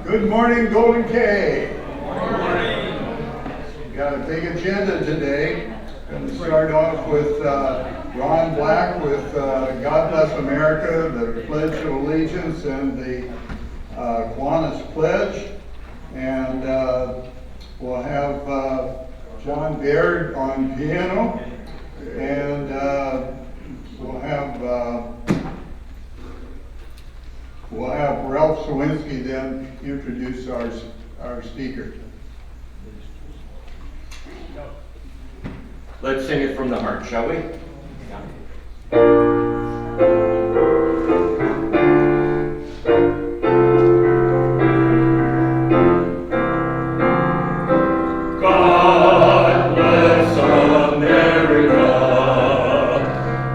Good morning, Golden K. Good morning. We've got a big agenda today. Going to start off with Ron Black with God Bless America, the Pledge of Allegiance, and the Kiwanis Pledge. And we'll have John Baird on piano, and we'll have Ralph Czerwinski then introduce our speaker. Let's sing it from the heart, shall we? God bless America,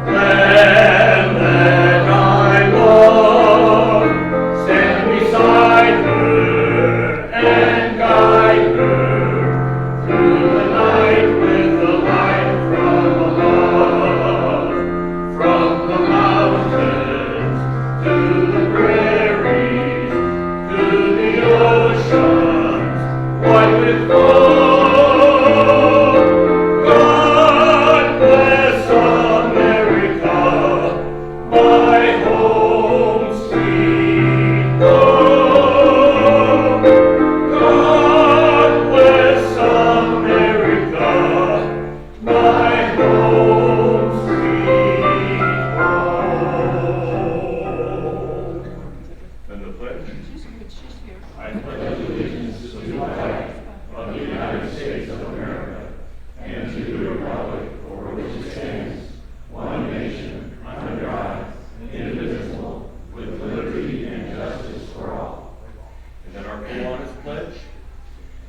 land that I love. Stand beside her and guide her through the night with the light from above. From the mountains to the prairies, to the oceans, white with gold. God bless America, my home sweet home. God bless America, my home sweet home. And the pledge. I pledge allegiance to the flag of the United States of America and to the republic for which it stands, one nation, under God, indivisible, with liberty and justice for all. And then our Kiwanis pledge.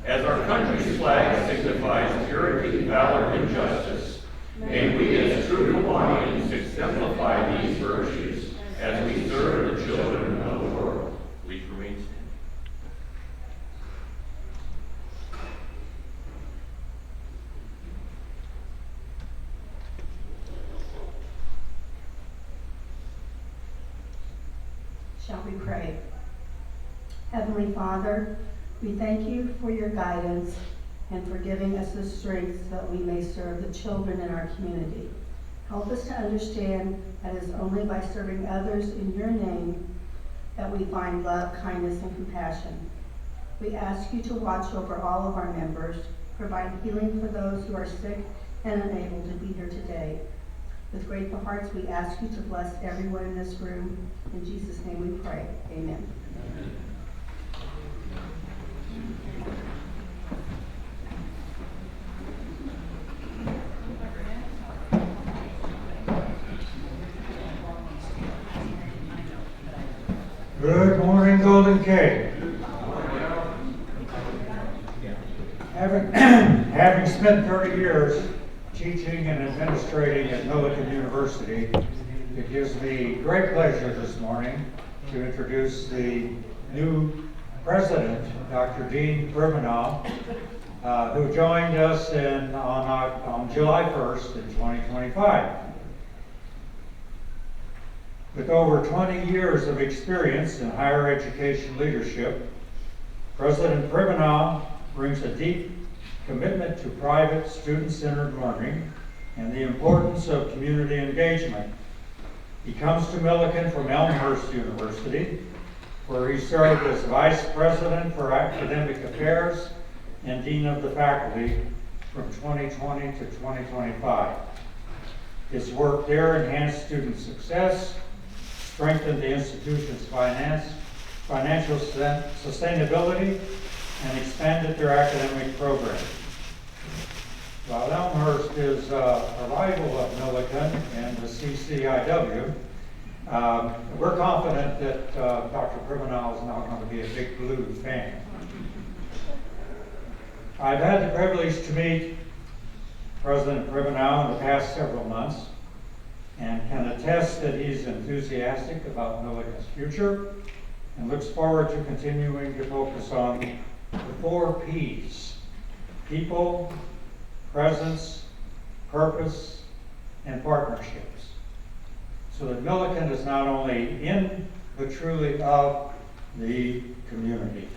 As our country's flag signifies purity, valor, and justice, may we as true Kiwanis exemplify these virtues as we serve the children of the world. Please remain standing. Shall we pray? Heavenly Father, we thank you for your guidance and for giving us the strength so that we may serve the children in our community. Help us to understand that it is only by serving others in your name that we find love, kindness, and compassion. We ask you to watch over all of our members, provide healing for those who are sick and unable to be here today. With grateful hearts, we ask you to bless everyone in this room. In Jesus' name we pray. Amen. Good morning, Golden K. Having spent 30 years teaching and administrating at Millikan University, it gives me great pleasure this morning to introduce the new president, Dr. Dean Pribbenow, who joined us on July 1st in 2025. With over 20 years of experience in higher education leadership, President Pribbenow brings a deep commitment to private, student-centered learning and the importance of community engagement. He comes to Millikan from Elmhurst University, where he served as Vice President for Academic Affairs and Dean of the Faculty from 2020 to 2025. His work there enhanced student success, strengthened the institution's financial sustainability, and expanded their academic program. While Elmhurst is a rival of Millikan and the CCIW, we're confident that Dr. Pribbenow is not going to be a Big Blue fan. I've had the privilege to meet President Pribbenow in the past several months and can attest that he's enthusiastic about Millikan's future and looks forward to continuing to focus on the 4 P's: people, presence, purpose, and partnerships, so that Millikan is not only in, but truly of the community.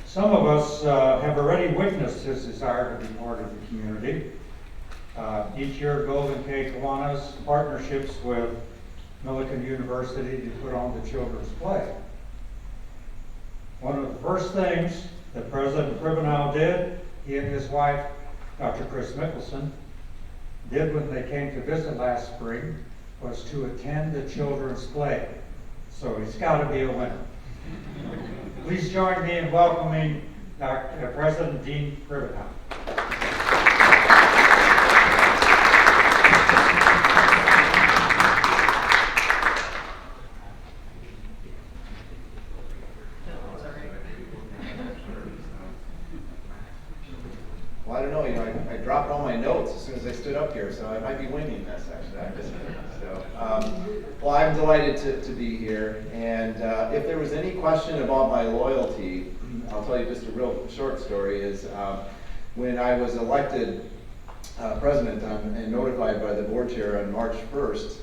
Some of us have already witnessed his desire to be part of the community. Each year, Golden K Kiwanis partnerships with Millikan University to put on the children's play. One of the first things that President Pribbenow did, he and his wife, Dr. Chris Mickelson, did when they came to visit last spring was to attend the children's play. So he's got to be a winner. Please join me in welcoming President Dean Pribbenow. Well, I don't know, I dropped all my notes as soon as I stood up here, so I might be winging this, actually. Well, I'm delighted to be here, and if there was any question about my loyalty, I'll tell you just a real short story, is when I was elected president and notified by the board chair on March 1st,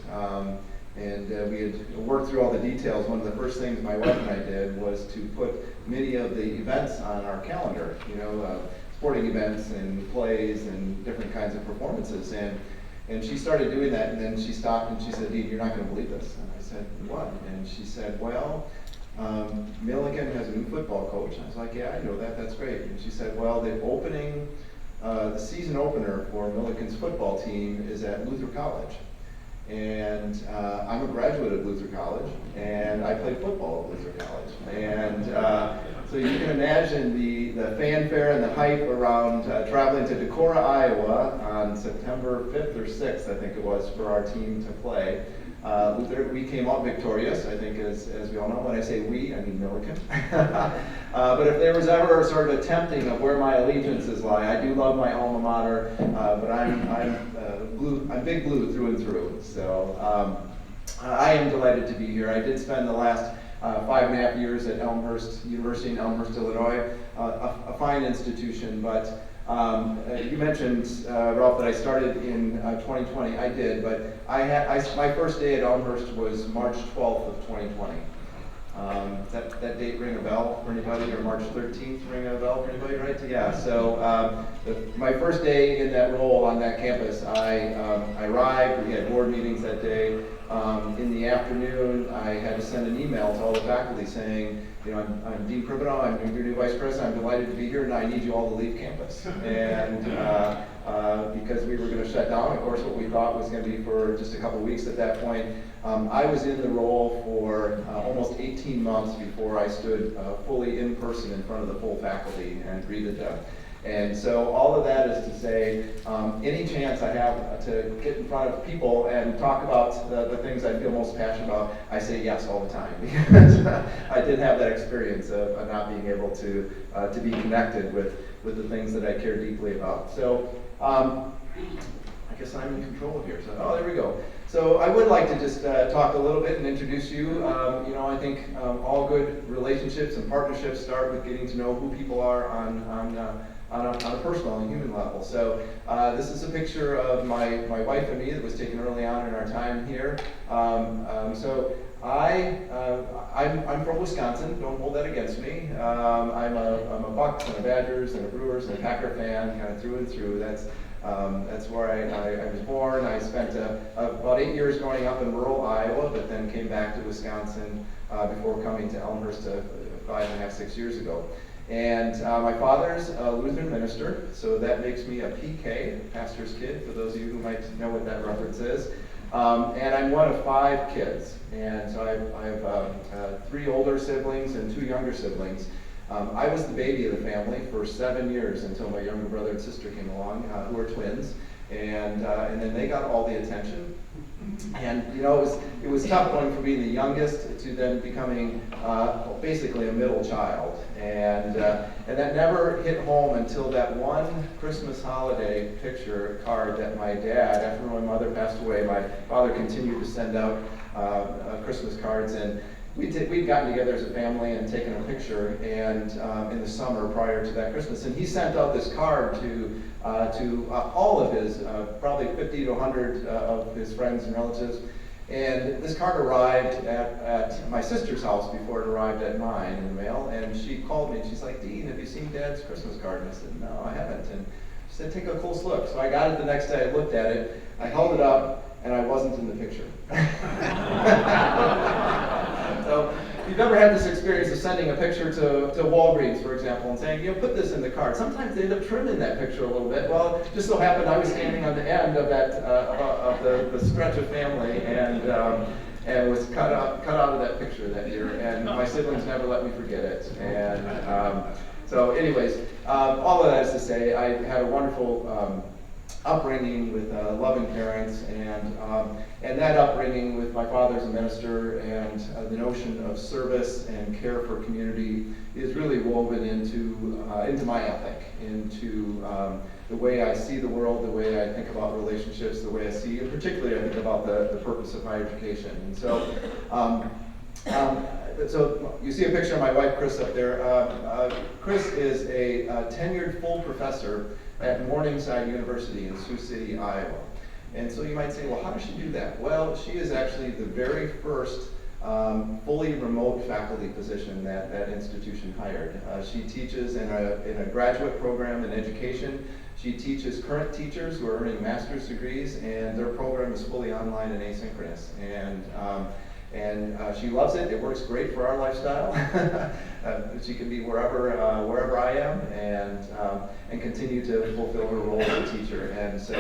and we had worked through all the details. One of the first things my wife and I did was to put many of the events on our calendar, sporting events and plays and different kinds of performances. And she started doing that, and then she stopped and she said, "Dean, you're not going to believe this." And I said, "What?" And she said, "Well, Millikan has a new football coach." And I was like, "Yeah, I know that. That's great." And she said, "Well, the season opener for Millikan's football team is at Luther College." And I'm a graduate of Luther College, and I played football at Luther College. And so you can imagine the fanfare and the hype around traveling to Decatur, Iowa on September 5th or 6th, I think it was, for our team to play. Luther, we came out victorious, I think, as we all know. When I say we, I mean Millikan. But if there was ever sort of a tempting of where my allegiances lie, I do love my alma mater, but I'm big blue through and through. So I am delighted to be here. I did spend the last 5.5 years at Elmhurst University in Elmhurst, Illinois, a fine institution. But you mentioned, Ralph, that I started in 2020. I did, but my first day at Elmhurst was March 12th of 2020. That date ring a bell for anybody, or March 13th ring a bell for anybody, right? Yeah, so my first day in that role on that campus, I arrived, we had board meetings that day. In the afternoon, I had to send an email to all the faculty saying, I'm Dean Pribbenow, I'm your new vice president, I'm delighted to be here, and I need you all to leave campus. And because we were going to shut down, of course, what we thought was going to be for just a couple weeks at that point. I was in the role for almost 18 months before I stood fully in person in front of the full faculty and greeted them. And so all of that is to say, any chance I have to get in front of people and talk about the things I feel most passionate about, I say yes all the time, because I did have that experience of not being able to be connected with the things that I care deeply about. So I guess I'm in control here. So there we go. So I would like to just talk a little bit and introduce you. I think all good relationships and partnerships start with getting to know who people are on a personal and human level. So this is a picture of my wife and me that was taken early on in our time here. So I'm from Wisconsin. Don't hold that against me. I'm a Bucks and a Badgers and a Brewers and a Packer fan, kind of through and through. That's where I was born. I spent about 8 years growing up in rural Iowa, but then came back to Wisconsin before coming to Elmhurst 5.5, 6 years ago. And my father's a Lutheran minister, so that makes me a PK, pastor's kid, for those of you who might know what that reference is. And I'm one of 5 kids, and so I have 3 older siblings and 2 younger siblings. I was the baby of the family for 7 years until my younger brother and sister came along, who are twins, and then they got all the attention. And it was tough going from being the youngest to then becoming basically a middle child, and that never hit home until that one Christmas holiday picture card that my dad, after my mother passed away, my father continued to send out Christmas cards, and we'd gotten together as a family and taken a picture, and in the summer prior to that Christmas, and he sent out this card to all of his, probably 50 to 100 of his friends and relatives, And this card arrived at my sister's house before it arrived at mine in the mail, and she called me and she's like, Dean, have you seen Dad's Christmas card? And I said, no, I haven't. And she said, take a close look. So I got it the next day, I looked at it, I held it up, and I wasn't in the picture. So if you've ever had this experience of sending a picture to Walgreens, for example, and saying, put this in the card, sometimes they end up trimming that picture a little bit. Well, it just so happened I was standing on the end of that of the stretch of family, and was cut out of that picture that year, and my siblings never let me forget it. And so anyways, all of that is to say, I had a wonderful upbringing with loving parents, and that upbringing with my father's a minister, and the notion of service and care for community is really woven into my ethic, into the way I see the world, the way I think about relationships, the way I see, and particularly I think about the purpose of higher education. And so, so you see a picture of my wife, Chris, up there. Chris is a tenured full professor at Morningside University in Sioux City, Iowa. And so you might say, well, how does she do that? Well, she is actually the very first fully remote faculty position that institution hired. She teaches in a graduate program in education. She teaches current teachers who are earning master's degrees, and their program is fully online and asynchronous. And she loves it. It works great for our lifestyle. She can be wherever I am, and continue to fulfill her role as a teacher. And so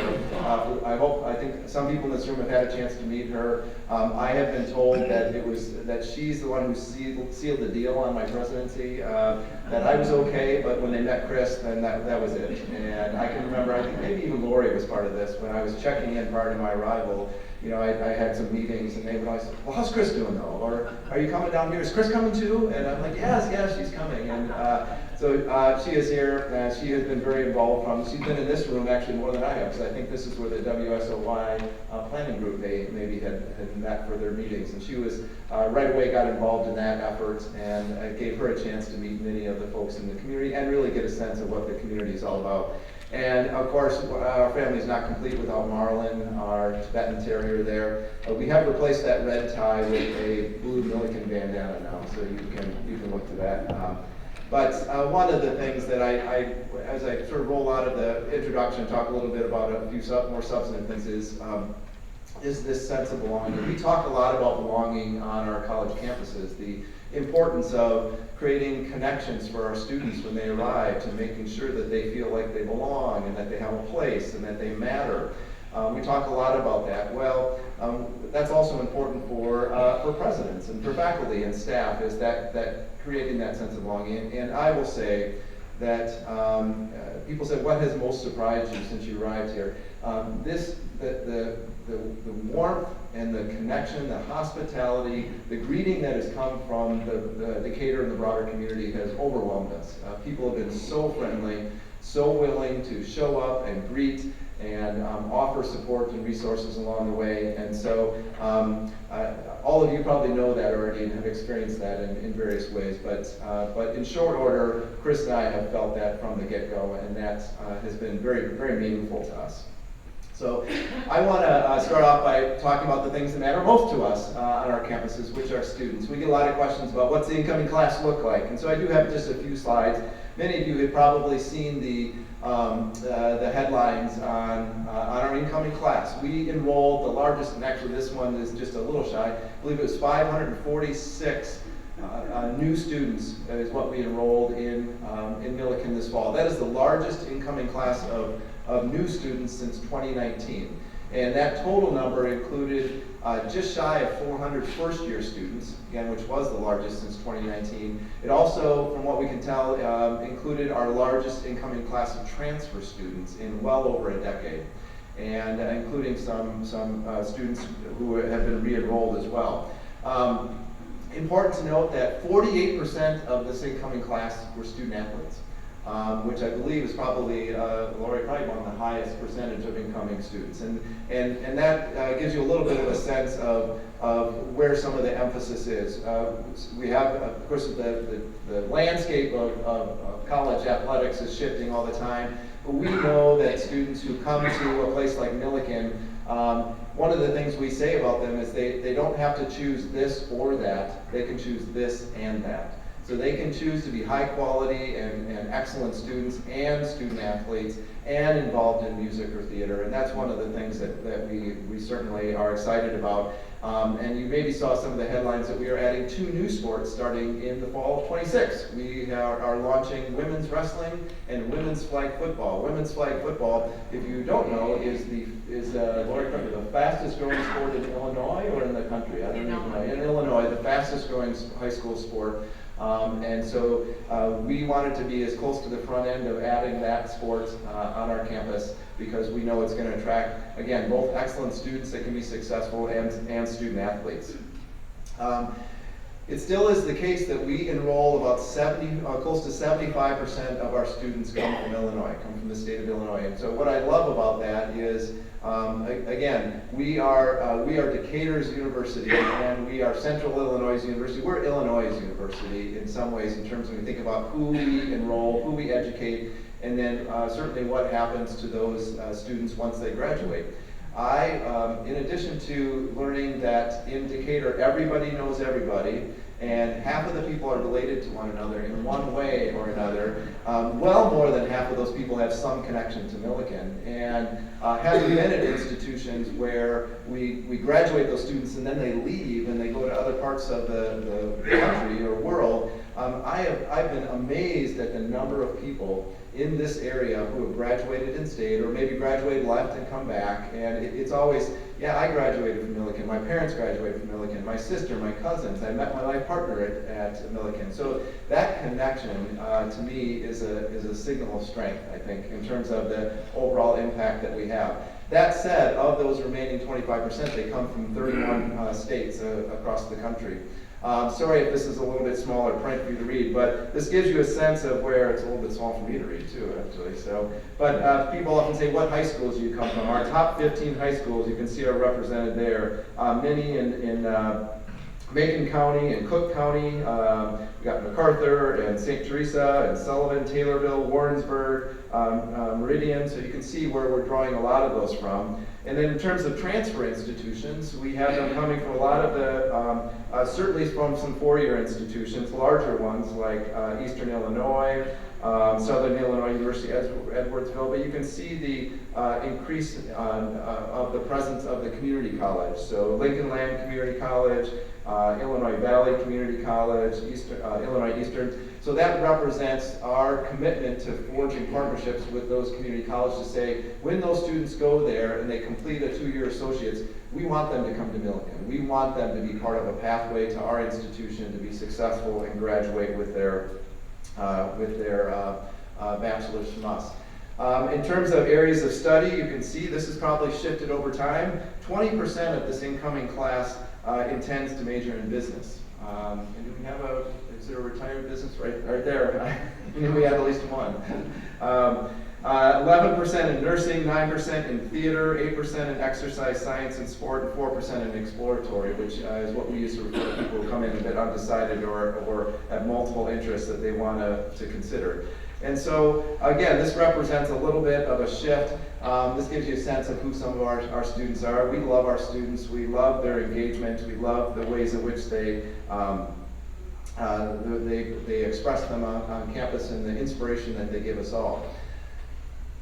I think some people in this room have had a chance to meet her. I have been told that she's the one who sealed the deal on my presidency. That I was okay, but when they met Chris, then that was it. And I can remember, I think maybe even Lori was part of this, when I was checking in prior to my arrival. I had some meetings, and they would always say, well, how's Chris doing though? Or, are you coming down here? Is Chris coming too? And I'm like, yes, she's coming. And so she is here. She has been very involved she's been in this room actually more than I have, because I think this is where the WSOY planning group maybe had met for their meetings. And she was, right away got involved in that effort, and it gave her a chance to meet many of the folks in the community and really get a sense of what the community is all about. And of course, our family is not complete without Marlin, our Tibetan Terrier there. We have replaced that red tie with a blue Milliken bandana now, so you can look to that. But one of the things that as I sort of roll out of the introduction, talk a little bit about a few more substantive things, is this sense of belonging. We talk a lot about belonging on our college campuses, the importance of creating connections for our students when they arrive, to making sure that they feel like they belong and that they have a place and that they matter. We talk a lot about that. Well, that's also important for presidents and for faculty and staff, is that creating that sense of belonging. And I will say that people say, what has most surprised you since you arrived here? The warmth and the connection, the hospitality, the greeting that has come from the Decatur and the broader community has overwhelmed us. People have been so friendly, so willing to show up and greet and offer support and resources along the way. And so all of you probably know that already and have experienced that in various ways. But in short order, Chris and I have felt that from the get-go, and that has been very, very meaningful to us. So I want to start off by talking about the things that matter most to us on our campuses, which are students. We get a lot of questions about what's the incoming class look like, and so I do have just a few slides. Many of you have probably seen the headlines on our incoming class. We enrolled the largest, and actually this one is just a little shy, I believe it was 546 new students is what we enrolled in Milliken this fall. That is the largest incoming class of new students since 2019. And that total number included just shy of 400 first-year students, again, which was the largest since 2019. It also, from what we can tell, included our largest incoming class of transfer students in well over a decade, and including some students who have been re-enrolled as well. Important to note that 48% of this incoming class were student athletes. Which I believe is probably, Lori, probably one of the highest percentage of incoming students. And that gives you a little bit of a sense of where some of the emphasis is. We have, of course, the landscape of college athletics is shifting all the time, but we know that students who come to a place like Milliken One of the things we say about them is they don't have to choose this or that, they can choose this and that. So they can choose to be high quality and excellent students and student athletes and involved in music or theater. And that's one of the things that we certainly are excited about. And you maybe saw some of the headlines that we are adding 2 new sports starting in the fall of 26. We are launching women's wrestling and women's flag football. Women's flag football, if you don't know, is Lori, the fastest growing sport in Illinois or in the country? I don't even know. In Illinois, the fastest growing high school sport. And so we wanted to be as close to the front end of adding that sport on our campus because we know it's going to attract, again, both excellent students that can be successful and student athletes. It still is the case that we enroll about close to 75% of our students come from Illinois, come from the state of Illinois. And so what I love about that is, again, we are Decatur's university and we are Central Illinois' university. We're Illinois' university in some ways in terms of when we think about who we enroll, who we educate, and then certainly what happens to those students once they graduate. In addition to learning that in Decatur everybody knows everybody, and half of the people are related to one another in one way or another, well more than half of those people have some connection to Millikin. And having been at institutions where we graduate those students and then they leave and they go to other parts of the country or world, I've been amazed at the number of people in this area who have graduated and stayed, or maybe graduated, left, and come back. And it's always, yeah, I graduated from Millikin, my parents graduated from Millikin, my sister, my cousins, I met my life partner at Millikin. So that connection, to me, is a signal of strength, I think, in terms of the overall impact that we have. That said, of those remaining 25%, they come from 31 states across the country. Sorry if this is a little bit smaller print for you to read, but this gives you a sense of where it's a little bit small for me to read too, actually. So, but people often say, what high schools do you come from? Our top 15 high schools, you can see, are represented there. Many in Macon County and Cook County. We got MacArthur and St. Teresa and Sullivan, Taylorville, Warrensburg, Meridian. So you can see where we're drawing a lot of those from. And then in terms of transfer institutions, we have them coming from a lot of the, certainly from some four-year institutions, larger ones like Eastern Illinois, Southern Illinois University, Edwardsville, but you can see the increase of the presence of the community college. So Lincoln Land Community College, Illinois Valley Community College, Illinois Eastern. So that represents our commitment to forging partnerships with those community colleges to say, when those students go there and they complete a 2-year associates, we want them to come to Millikin. We want them to be part of a pathway to our institution to be successful and graduate with their bachelor's from us. In terms of areas of study, you can see this has probably shifted over time. 20% of this incoming class intends to major in business. And do we have is there a retired business right there? I knew we had at least one. 11% in nursing, 9% in theater, 8% in exercise science and sport, and 4% in exploratory, which is what we use to refer to people who come in a bit undecided or have multiple interests that they want to consider. And so, again, this represents a little bit of a shift. This gives you a sense of who some of our students are. We love our students. We love their engagement. We love the ways in which they express them on campus and the inspiration that they give us all.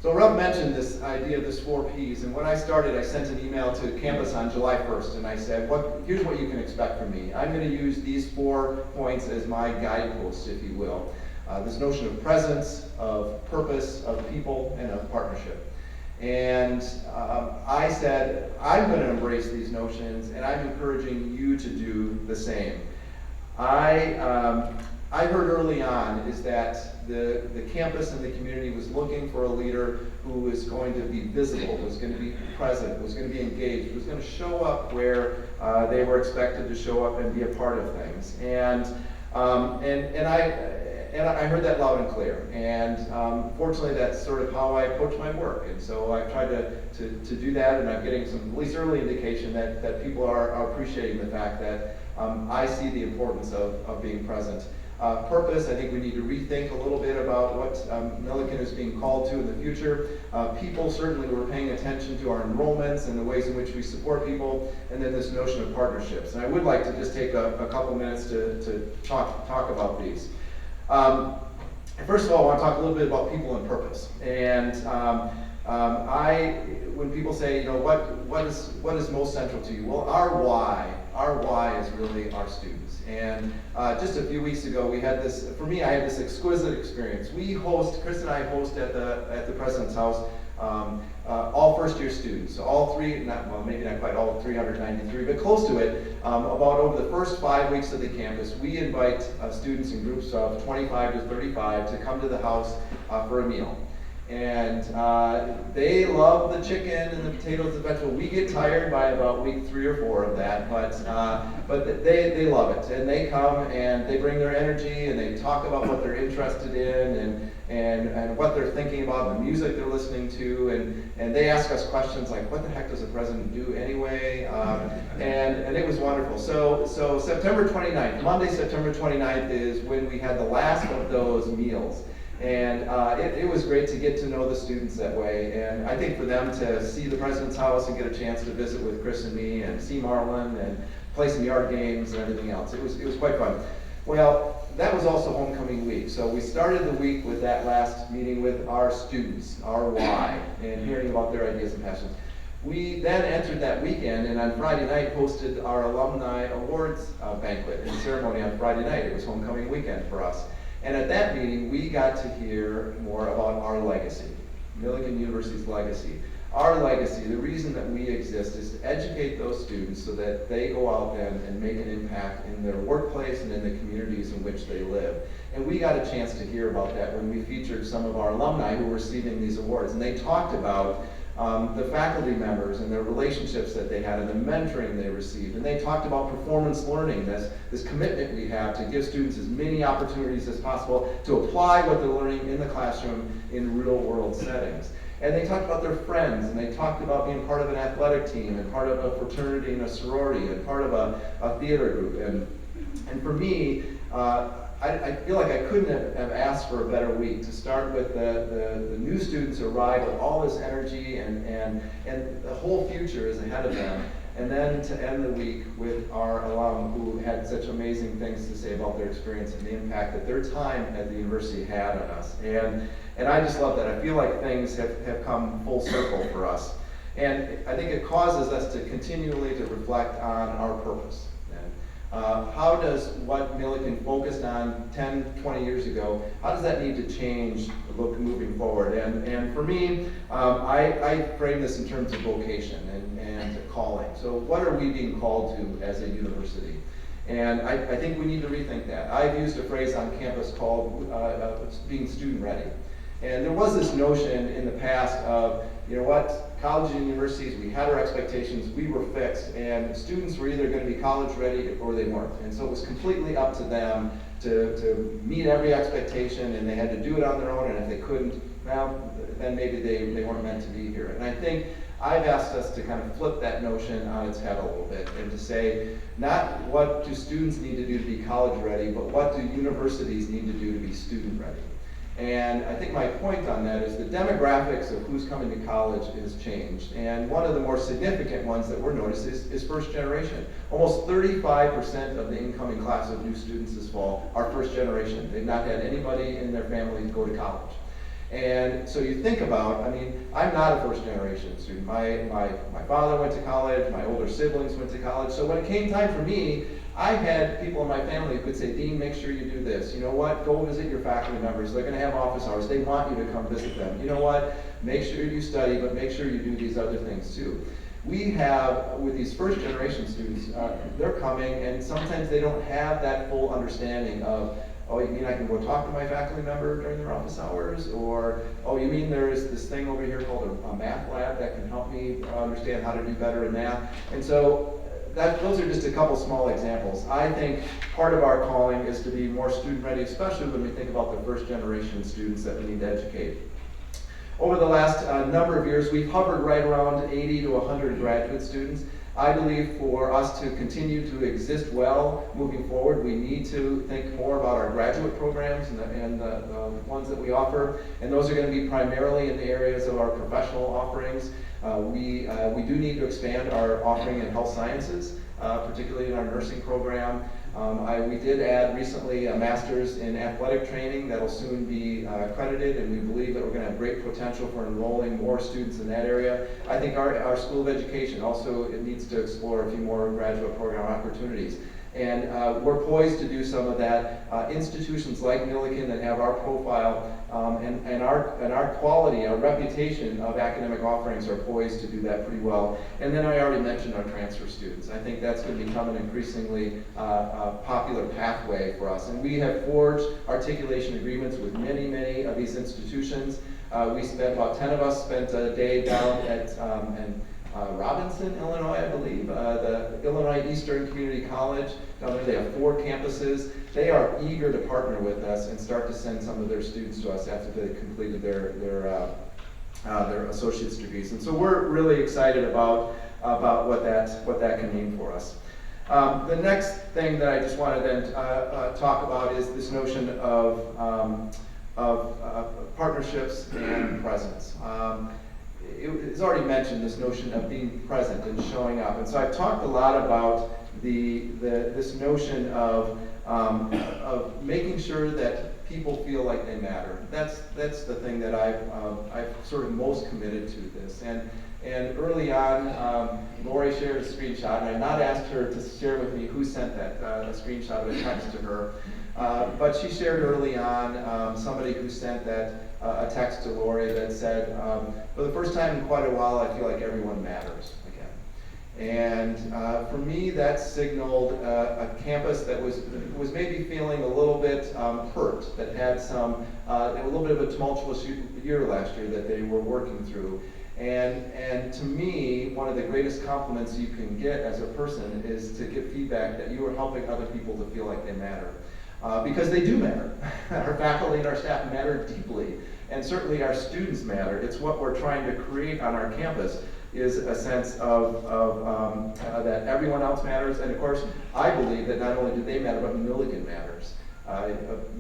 So Rob mentioned this idea of this 4 Ps, and when I started, I sent an email to campus on July 1st, and I said, here's what you can expect from me. I'm going to use these 4 points as my guideposts, if you will. This notion of presence, of purpose, of people, and of partnership. And I said, I'm going to embrace these notions, and I'm encouraging you to do the same. I heard early on is that the campus and the community was looking for a leader who was going to be visible, was going to be present, was going to be engaged, was going to show up where they were expected to show up and be a part of things. And I heard that loud and clear. And fortunately, that's sort of how I approach my work. And so I've tried to do that, and I'm getting some at least early indication that people are appreciating the fact that I see the importance of being present. purpose. I think we need to rethink a little bit about what Milliken is being called to in the future. People certainly were paying attention to our enrollments and the ways in which we support people, and then this notion of partnerships. And I would like to just take a couple minutes to talk about these. First of all, I want to talk a little bit about people and purpose. And when people say, you know, what is most central to you? Well, our why is really our students. And just a few weeks ago, we had this, for me, I had this exquisite experience. Chris and I host at the President's House all first-year students, all maybe not quite all 393, but close to it. About over the first 5 weeks of the campus, we invite students in groups of 25 to 35 to come to the house for a meal. And they love the chicken and the potatoes, the vegetable. We get tired by about week 3 or 4 of that, but they love it. And they come and they bring their energy and they talk about what they're interested in and what they're thinking about, the music they're listening to, and they ask us questions like, what the heck does a president do anyway? And it was wonderful. So September 29th, Monday, September 29th is when we had the last of those meals. And it was great to get to know the students that way, and I think for them to see the President's House and get a chance to visit with Chris and me and see Marlon and play some yard games and everything else, it was quite fun. Well, that was also homecoming week, so we started the week with that last meeting with our students, our why, and hearing about their ideas and passions. We then entered that weekend, and on Friday night hosted our alumni awards banquet and ceremony on Friday night. It was homecoming weekend for us. And at that meeting, we got to hear more about our legacy, Millikan University's legacy. Our legacy, the reason that we exist, is to educate those students so that they go out then and make an impact in their workplace and in the communities in which they live. And we got a chance to hear about that when we featured some of our alumni who were receiving these awards. And they talked about the faculty members and their relationships that they had and the mentoring they received. And they talked about performance learning, this commitment we have to give students as many opportunities as possible to apply what they're learning in the classroom in real world settings. And they talked about their friends, and they talked about being part of an athletic team and part of a fraternity and a sorority and part of a theater group. And for me, I feel like I couldn't have asked for a better week to start with the new students arrive with all this energy and the whole future is ahead of them, and then to end the week with our alum who had such amazing things to say about their experience and the impact that their time at the university had on us. And I just love that. I feel like things have come full circle for us. And I think it causes us to continually to reflect on our purpose. How does what Millikan focused on 10, 20 years ago, how does that need to change moving forward? And for me, I frame this in terms of vocation and calling. So what are we being called to as a university? And I think we need to rethink that. I've used a phrase on campus called being student ready. And there was this notion in the past of, you know what, college and universities, we had our expectations, we were fixed, and students were either going to be college ready or they weren't. And so it was completely up to them to meet every expectation, and they had to do it on their own, and if they couldn't, well, then maybe they weren't meant to be here. And I think I've asked us to kind of flip that notion on its head a little bit and to say, not what do students need to do to be college ready, but what do universities need to do to be student ready? And I think my point on that is the demographics of who's coming to college has changed. And one of the more significant ones that we're noticing is first generation. Almost 35% of the incoming class of new students this fall are first generation. They've not had anybody in their family go to college. And so you think about, I mean, I'm not a first generation student. My father went to college, my older siblings went to college. So when it came time for me, I had people in my family who could say, Dean, make sure you do this. You know what? Go visit your faculty members. They're going to have office hours. They want you to come visit them. You know what? Make sure you study, but make sure you do these other things too. We have, with these first generation students, they're coming and sometimes they don't have that full understanding of, oh, you mean I can go talk to my faculty member during their office hours? Or, oh, you mean there is this thing over here called a math lab that can help me understand how to do better in math? And so those are just a couple small examples. I think part of our calling is to be more student ready, especially when we think about the first generation students that we need to educate. Over the last number of years, we've hovered right around 80 to 100 graduate students. I believe for us to continue to exist well moving forward, we need to think more about our graduate programs and the ones that we offer. And those are going to be primarily in the areas of our professional offerings. We do need to expand our offering in health sciences, particularly in our nursing program. We did add recently a master's in athletic training that will soon be accredited, and we believe that we're going to have great potential for enrolling more students in that area. I think our School of Education also needs to explore a few more graduate program opportunities. And we're poised to do some of that. Institutions like Millikan that have our profile and our quality, our reputation of academic offerings are poised to do that pretty well. And then I already mentioned our transfer students. I think that's going to become an increasingly popular pathway for us. And we have forged articulation agreements with many, many of these institutions. We spent, about 10 of us spent a day down at Robinson, Illinois, I believe, the Illinois Eastern Community College. Down there, they have 4 campuses. They are eager to partner with us and start to send some of their students to us after they completed their associate's degrees. And so we're really excited about what that can mean for us. The next thing that I just wanted to talk about is this notion of partnerships and presence. It's already mentioned this notion of being present and showing up, and so I've talked a lot about this notion of making sure that people feel like they matter. That's the thing that I've sort of most committed to this. And early on, Lori shared a screenshot, and I've not asked her to share with me who sent that a screenshot of a text to her, but she shared early on somebody who sent that. A text to Lori that said, for the first time in quite a while, I feel like everyone matters again. And for me, that signaled a campus that was maybe feeling a little bit hurt, that had a little bit of a tumultuous year last year that they were working through. And to me, one of the greatest compliments you can get as a person is to get feedback that you are helping other people to feel like they matter. Because they do matter. Our faculty and our staff matter deeply, and certainly our students matter. It's what we're trying to create on our campus, is a sense of that everyone else matters, and of course, I believe that not only do they matter, but Millikan matters.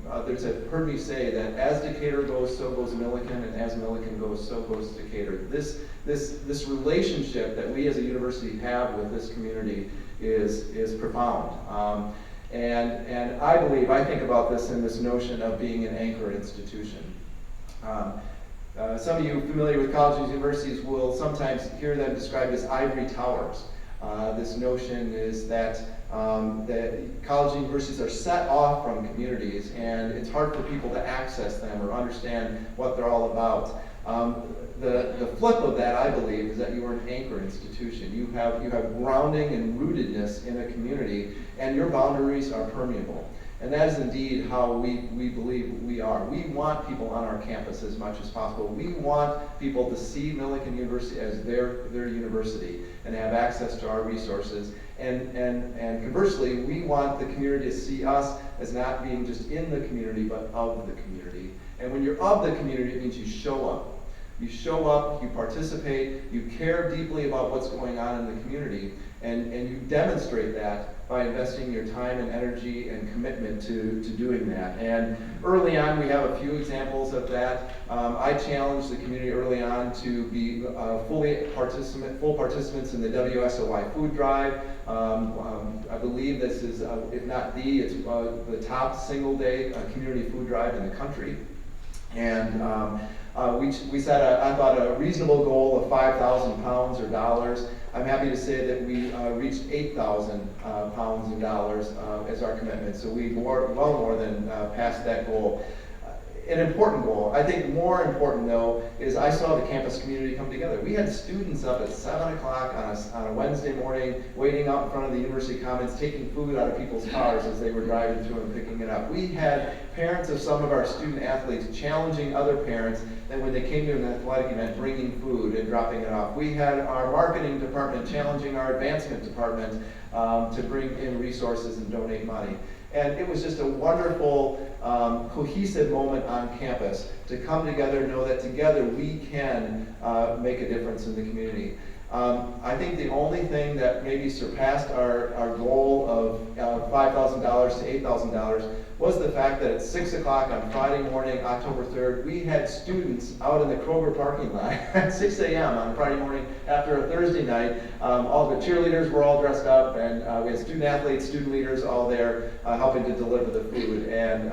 Others have heard me say that as Decatur goes, so goes Millikan, and as Millikan goes, so goes Decatur. This relationship that we as a university have with this community is profound. And I think about this in this notion of being an anchor institution. Some of you familiar with colleges and universities will sometimes hear them described as ivory towers. This notion is that colleges and universities are set off from communities, and it's hard for people to access them or understand what they're all about. The flip of that, I believe, is that you are an anchor institution. You have grounding and rootedness in a community, and your boundaries are permeable. And that is indeed how we believe we are. We want people on our campus as much as possible. We want people to see Millikan University as their university and have access to our resources. And conversely, we want the community to see us as not being just in the community, but of the community. And when you're of the community, it means you show up. You show up, you participate, you care deeply about what's going on in the community, and you demonstrate that by investing your time and energy and commitment to doing that. And early on, we have a few examples of that. I challenged the community early on to be full participants in the WSOY food drive. I believe this is, if not it's the top single day community food drive in the country. And we set I thought, a reasonable goal of 5,000 pounds or dollars. I'm happy to say that we reached 8,000 pounds and dollars as our commitment. So we well more than passed that goal. An important goal. I think more important, though, is I saw the campus community come together. We had students up at 7 o'clock on a Wednesday morning, waiting out in front of the University Commons, taking food out of people's cars as they were driving through and picking it up. We had parents of some of our student athletes challenging other parents that when they came to an athletic event, bringing food and dropping it off. We had our marketing department challenging our advancement department to bring in resources and donate money. And it was just a wonderful, cohesive moment on campus to come together and know that together we can make a difference in the community. I think the only thing that maybe surpassed our goal of $5,000 to $8,000 was the fact that at 6 o'clock on Friday morning, October 3rd, we had students out in the Kroger parking lot at 6 a.m. on Friday morning after a Thursday night. All the cheerleaders were all dressed up, and we had student athletes, student leaders all there helping to deliver the food. And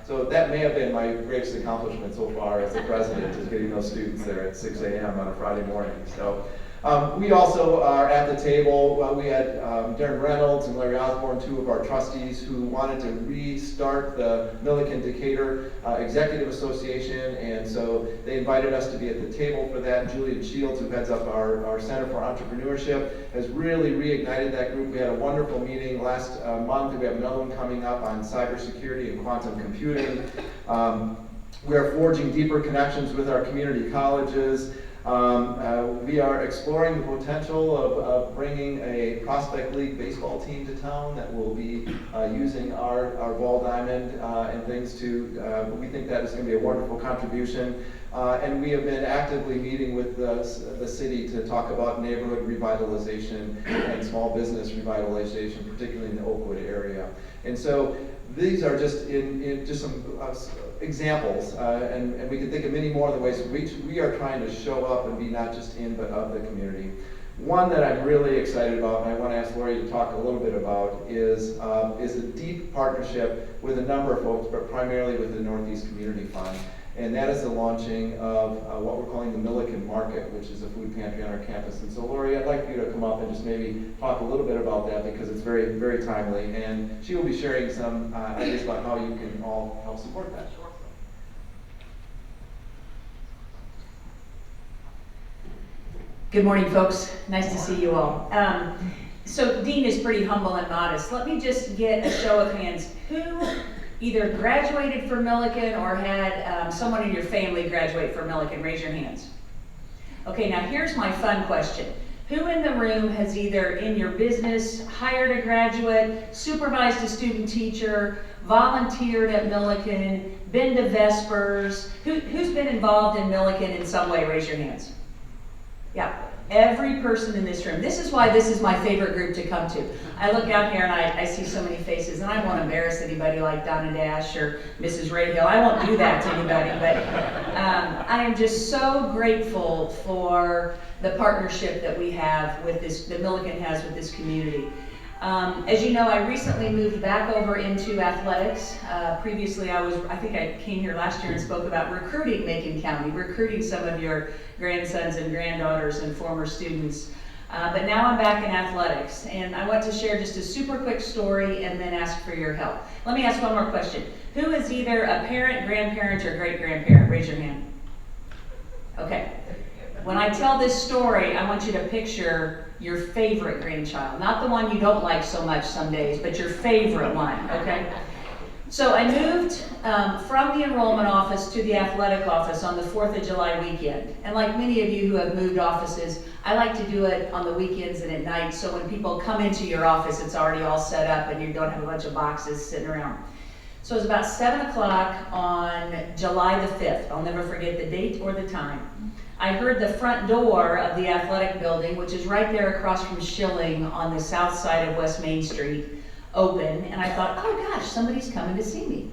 so that may have been my greatest accomplishment so far as the president, is getting those students there at 6 a.m. on a Friday morning. So. We also are at the table. We had Darren Reynolds and Larry Osborne, two of our trustees, who wanted to restart the Milliken Decatur Executive Association, and so they invited us to be at the table for that. Julian Shields, who heads up our Center for Entrepreneurship, has really reignited that group. We had a wonderful meeting last month. We have another one coming up on cybersecurity and quantum computing. We are forging deeper connections with our community colleges. We are exploring the potential of bringing a Prospect League baseball team to town that will be using our ball diamond and things to, we think that is going to be a wonderful contribution. And we have been actively meeting with the city to talk about neighborhood revitalization and small business revitalization, particularly in the Oakwood area. And so these are just just some examples, and we can think of many more of the ways we are trying to show up and be not just in but of the community. One that I'm really excited about, and I want to ask Lori to talk a little bit about, is a deep partnership with a number of folks, but primarily with the Northeast Community Fund. And that is the launching of what we're calling the Milliken Market, which is a food pantry on our campus. And so, Lori, I'd like you to come up and just maybe talk a little bit about that, because it's very, very timely. And she will be sharing some ideas about how you can all help support that. Good morning, folks. Nice to see you all. So Dean is pretty humble and modest. Let me just get a show of hands. Who either graduated from Milliken or had someone in your family graduate from Milliken? Raise your hands. Okay, now here's my fun question. Who in the room has either in your business hired a graduate, supervised a student teacher, volunteered at Milliken, been to Vespers? Who's been involved in Milliken in some way? Raise your hands. Yeah, every person in this room. This is why this is my favorite group to come to. I look out here and I see so many faces, and I won't embarrass anybody like Donna Dash or Mrs. Rayhill. I won't do that to anybody, but I am just so grateful for the partnership that we have with this, that Milliken has with this community. As you know, I recently moved back over into athletics. Previously, I think I came here last year and spoke about recruiting Macon County, recruiting some of your grandsons and granddaughters and former students. But now I'm back in athletics, and I want to share just a super quick story and then ask for your help. Let me ask one more question. Who is either a parent, grandparent, or great-grandparent? Raise your hand. Okay. When I tell this story, I want you to picture your favorite grandchild, not the one you don't like so much some days, but your favorite one, okay? So I moved from the enrollment office to the athletic office on the 4th of July weekend. And like many of you who have moved offices, I like to do it on the weekends and at night, so when people come into your office, it's already all set up and you don't have a bunch of boxes sitting around. So it was about 7 o'clock on July the 5th. I'll never forget the date or the time. I heard the front door of the athletic building, which is right there across from Schilling on the south side of West Main Street, open, and I thought, oh gosh, somebody's coming to see me.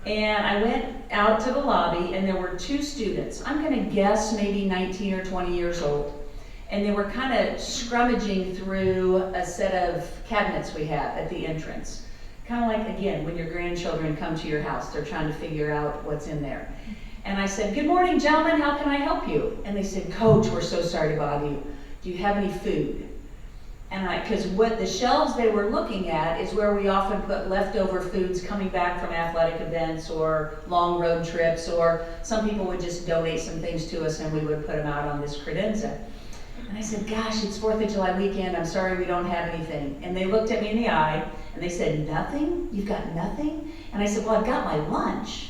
And I went out to the lobby, and there were two students. I'm going to guess maybe 19 or 20 years old. And they were kind of scrummaging through a set of cabinets we have at the entrance. Kind of like, again, when your grandchildren come to your house, they're trying to figure out what's in there. And I said, good morning, gentlemen, how can I help you? And they said, Coach, we're so sorry to bother you. Do you have any food? And because what the shelves they were looking at is where we often put leftover foods coming back from athletic events or long road trips, or some people would just donate some things to us and we would put them out on this credenza. And I said, gosh, it's 4th of July weekend, I'm sorry we don't have anything. And they looked at me in the eye and they said, nothing? You've got nothing? And I said, well, I've got my lunch.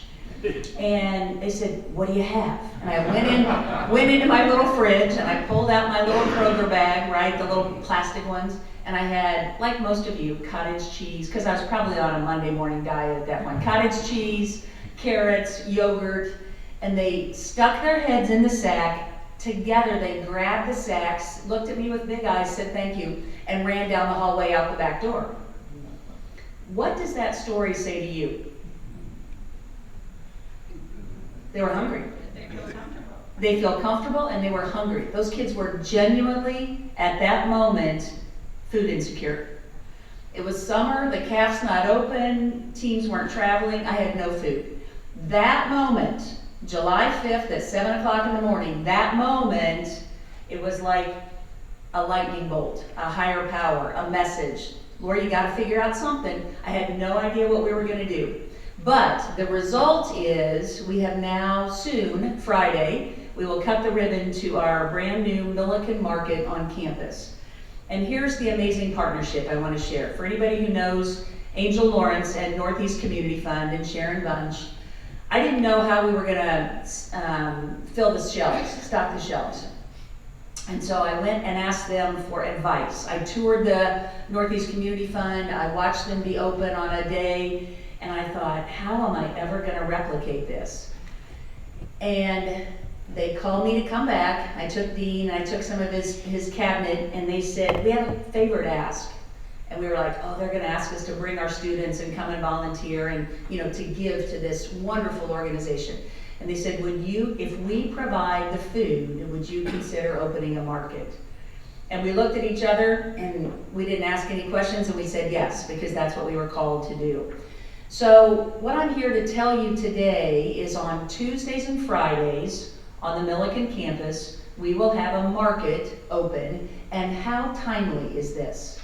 And they said, what do you have? And I went into my little fridge and I pulled out my little Kroger bag, right, the little plastic ones, and I had, like most of you, cottage cheese, because I was probably on a Monday morning diet at that point. Cottage cheese, carrots, yogurt, and they stuck their heads in the sack Together, they grabbed the sacks, looked at me with big eyes, said thank you, and ran down the hallway out the back door. What does that story say to you? They were hungry. They feel comfortable and they were hungry. Those kids were genuinely, at that moment, food insecure. It was summer, the cafe's not open, teams weren't traveling, I had no food. That moment, July 5th at 7 o'clock in the morning, that moment, it was like a lightning bolt, a higher power, a message. Lord, you gotta figure out something. I had no idea what we were gonna do. But the result is we have now soon, Friday, we will cut the ribbon to our brand new Milliken Market on campus. And here's the amazing partnership I want to share. For anybody who knows Angel Lawrence and Northeast Community Fund and Sharon Bunch, I didn't know how we were going to fill the shelves, stock the shelves. And so I went and asked them for advice. I toured the Northeast Community Fund. I watched them be open on a day. And I thought, how am I ever going to replicate this? And they called me to come back. I took Dean, I took some of his cabinet, and they said, we have a favor to ask. And we were like, oh, they're gonna ask us to bring our students and come and volunteer and, to give to this wonderful organization. And they said, if we provide the food, would you consider opening a market? And we looked at each other and we didn't ask any questions and we said yes, because that's what we were called to do. So what I'm here to tell you today is on Tuesdays and Fridays, on the Milliken campus, we will have a market open. And how timely is this?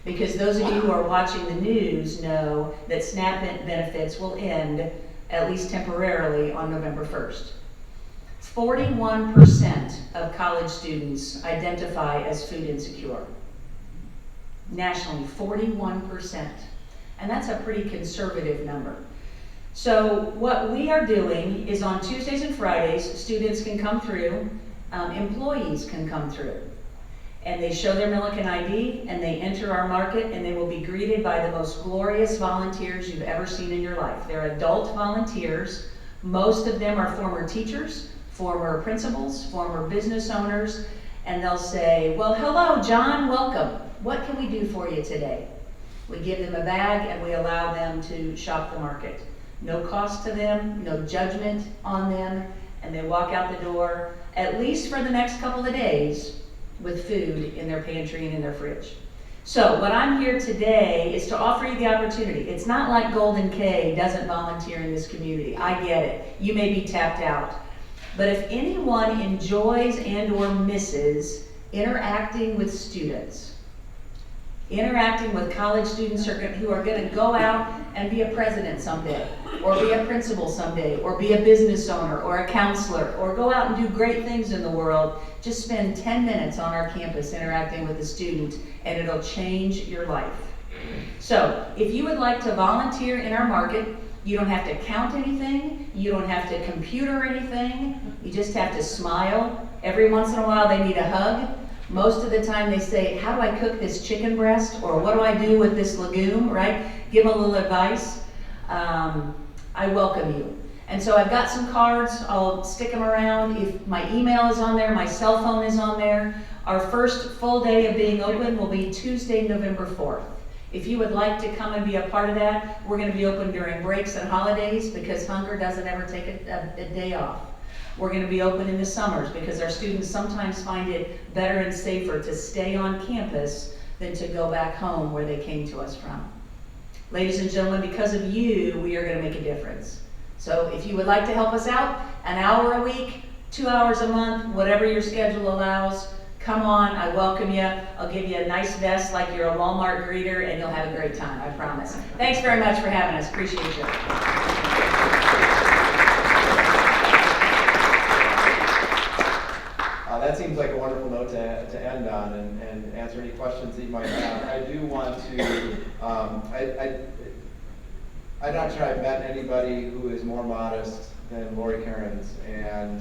Because those of you who are watching the news know that SNAP benefits will end, at least temporarily, on November 1st. 41% of college students identify as food insecure. Nationally, 41%. And that's a pretty conservative number. So what we are doing is on Tuesdays and Fridays, students can come through, employees can come through. And they show their Milliken ID and they enter our market and they will be greeted by the most glorious volunteers you've ever seen in your life. They're adult volunteers. Most of them are former teachers, former principals, former business owners. And they'll say, well, hello, John, welcome. What can we do for you today? We give them a bag and we allow them to shop the market. No cost to them, no judgment on them, and they walk out the door, at least for the next couple of days, with food in their pantry and in their fridge. So what I'm here today is to offer you the opportunity. It's not like Golden K doesn't volunteer in this community. I get it. You may be tapped out. But if anyone enjoys and or misses interacting with students, interacting with college students who are going to go out and be a president someday, or be a principal someday, or be a business owner, or a counselor, or go out and do great things in the world, just spend 10 minutes on our campus interacting with a student, and it'll change your life. So, if you would like to volunteer in our market, you don't have to count anything, you don't have to computer anything, you just have to smile. Every once in a while they need a hug. Most of the time they say, how do I cook this chicken breast? Or what do I do with this legume, right? Give them a little advice. I welcome you. And so I've got some cards, I'll stick them around. If my email is on there, my cell phone is on there. Our first full day of being open will be Tuesday, November 4th. If you would like to come and be a part of that, we're gonna be open during breaks and holidays because hunger doesn't ever take a day off. We're going to be open in the summers because our students sometimes find it better and safer to stay on campus than to go back home where they came to us from. Ladies and gentlemen, because of you, we are going to make a difference. So if you would like to help us out, an hour a week, 2 hours a month, whatever your schedule allows, come on, I welcome you. I'll give you a nice vest like you're a Walmart greeter and you'll have a great time, I promise. Thanks very much for having us. Appreciate you. That seems like a wonderful note to end on and answer any questions that you might have. I do want to, I'm not sure I've met anybody who is more modest than Lori Kerans, and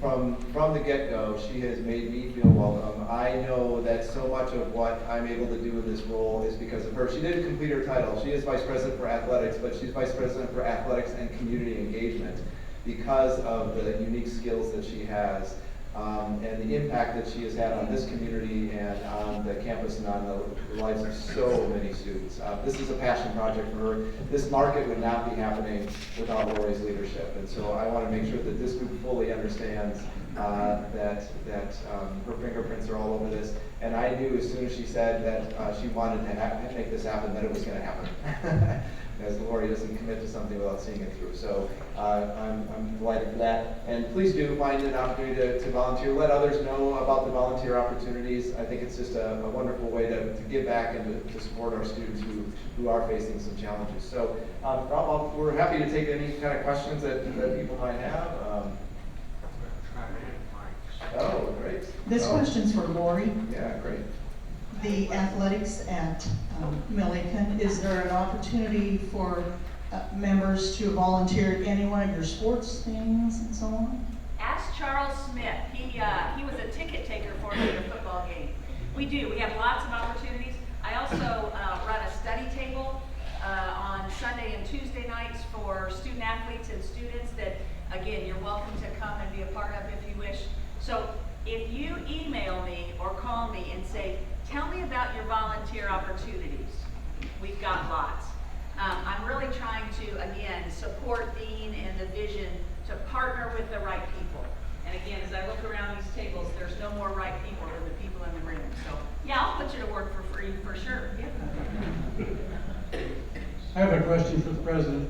from the get-go, she has made me feel welcome. I know that so much of what I'm able to do in this role is because of her. She didn't complete her title. She is Vice President for Athletics, but she's Vice President for Athletics and Community Engagement because of the unique skills that she has. and the impact that she has had on this community and on the campus and on the lives of so many students. This is a passion project for her. This market would not be happening without Lori's leadership, and so I want to make sure that this group fully understands that her fingerprints are all over this. And I knew as soon as she said that she wanted to make this happen, that it was going to happen. As Lori doesn't commit to something without seeing it through. So I'm delighted for that. And please do find an opportunity to volunteer. Let others know about the volunteer opportunities. I think it's just a wonderful way to give back and to support our students who are facing some challenges. So Rob, we're happy to take any kind of questions that people might have. Oh, great. This question's for Lori. Yeah, great. The athletics at Millikan, is there an opportunity for members to volunteer at any one of your sports things and so on? Ask Charles Smith. He was a ticket taker for me at a football game. We do. We have lots of opportunities. I also run a study table on Sunday and Tuesday nights for student athletes and students that, again, you're welcome to come and be a part of if you wish. So if you email me or call me and say, tell me about your volunteer opportunities, we've got lots. I'm really trying to, again, support Dean and the vision to partner with the right people. And again, as I look around these tables, there's no more right people than the people in the room. So yeah, I'll put you to work for free for sure. Yeah. I have a question for the president.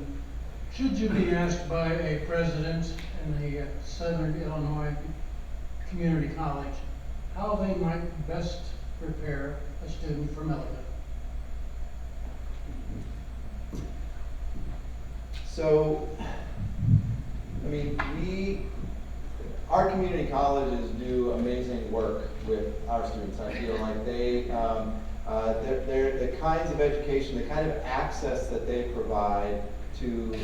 Should you be asked by a president in the Southern Illinois Community College how they might best prepare a student for Millikan? So, I mean, our community colleges do amazing work with our students. I feel like they're the kinds of education, the kind of access that they provide to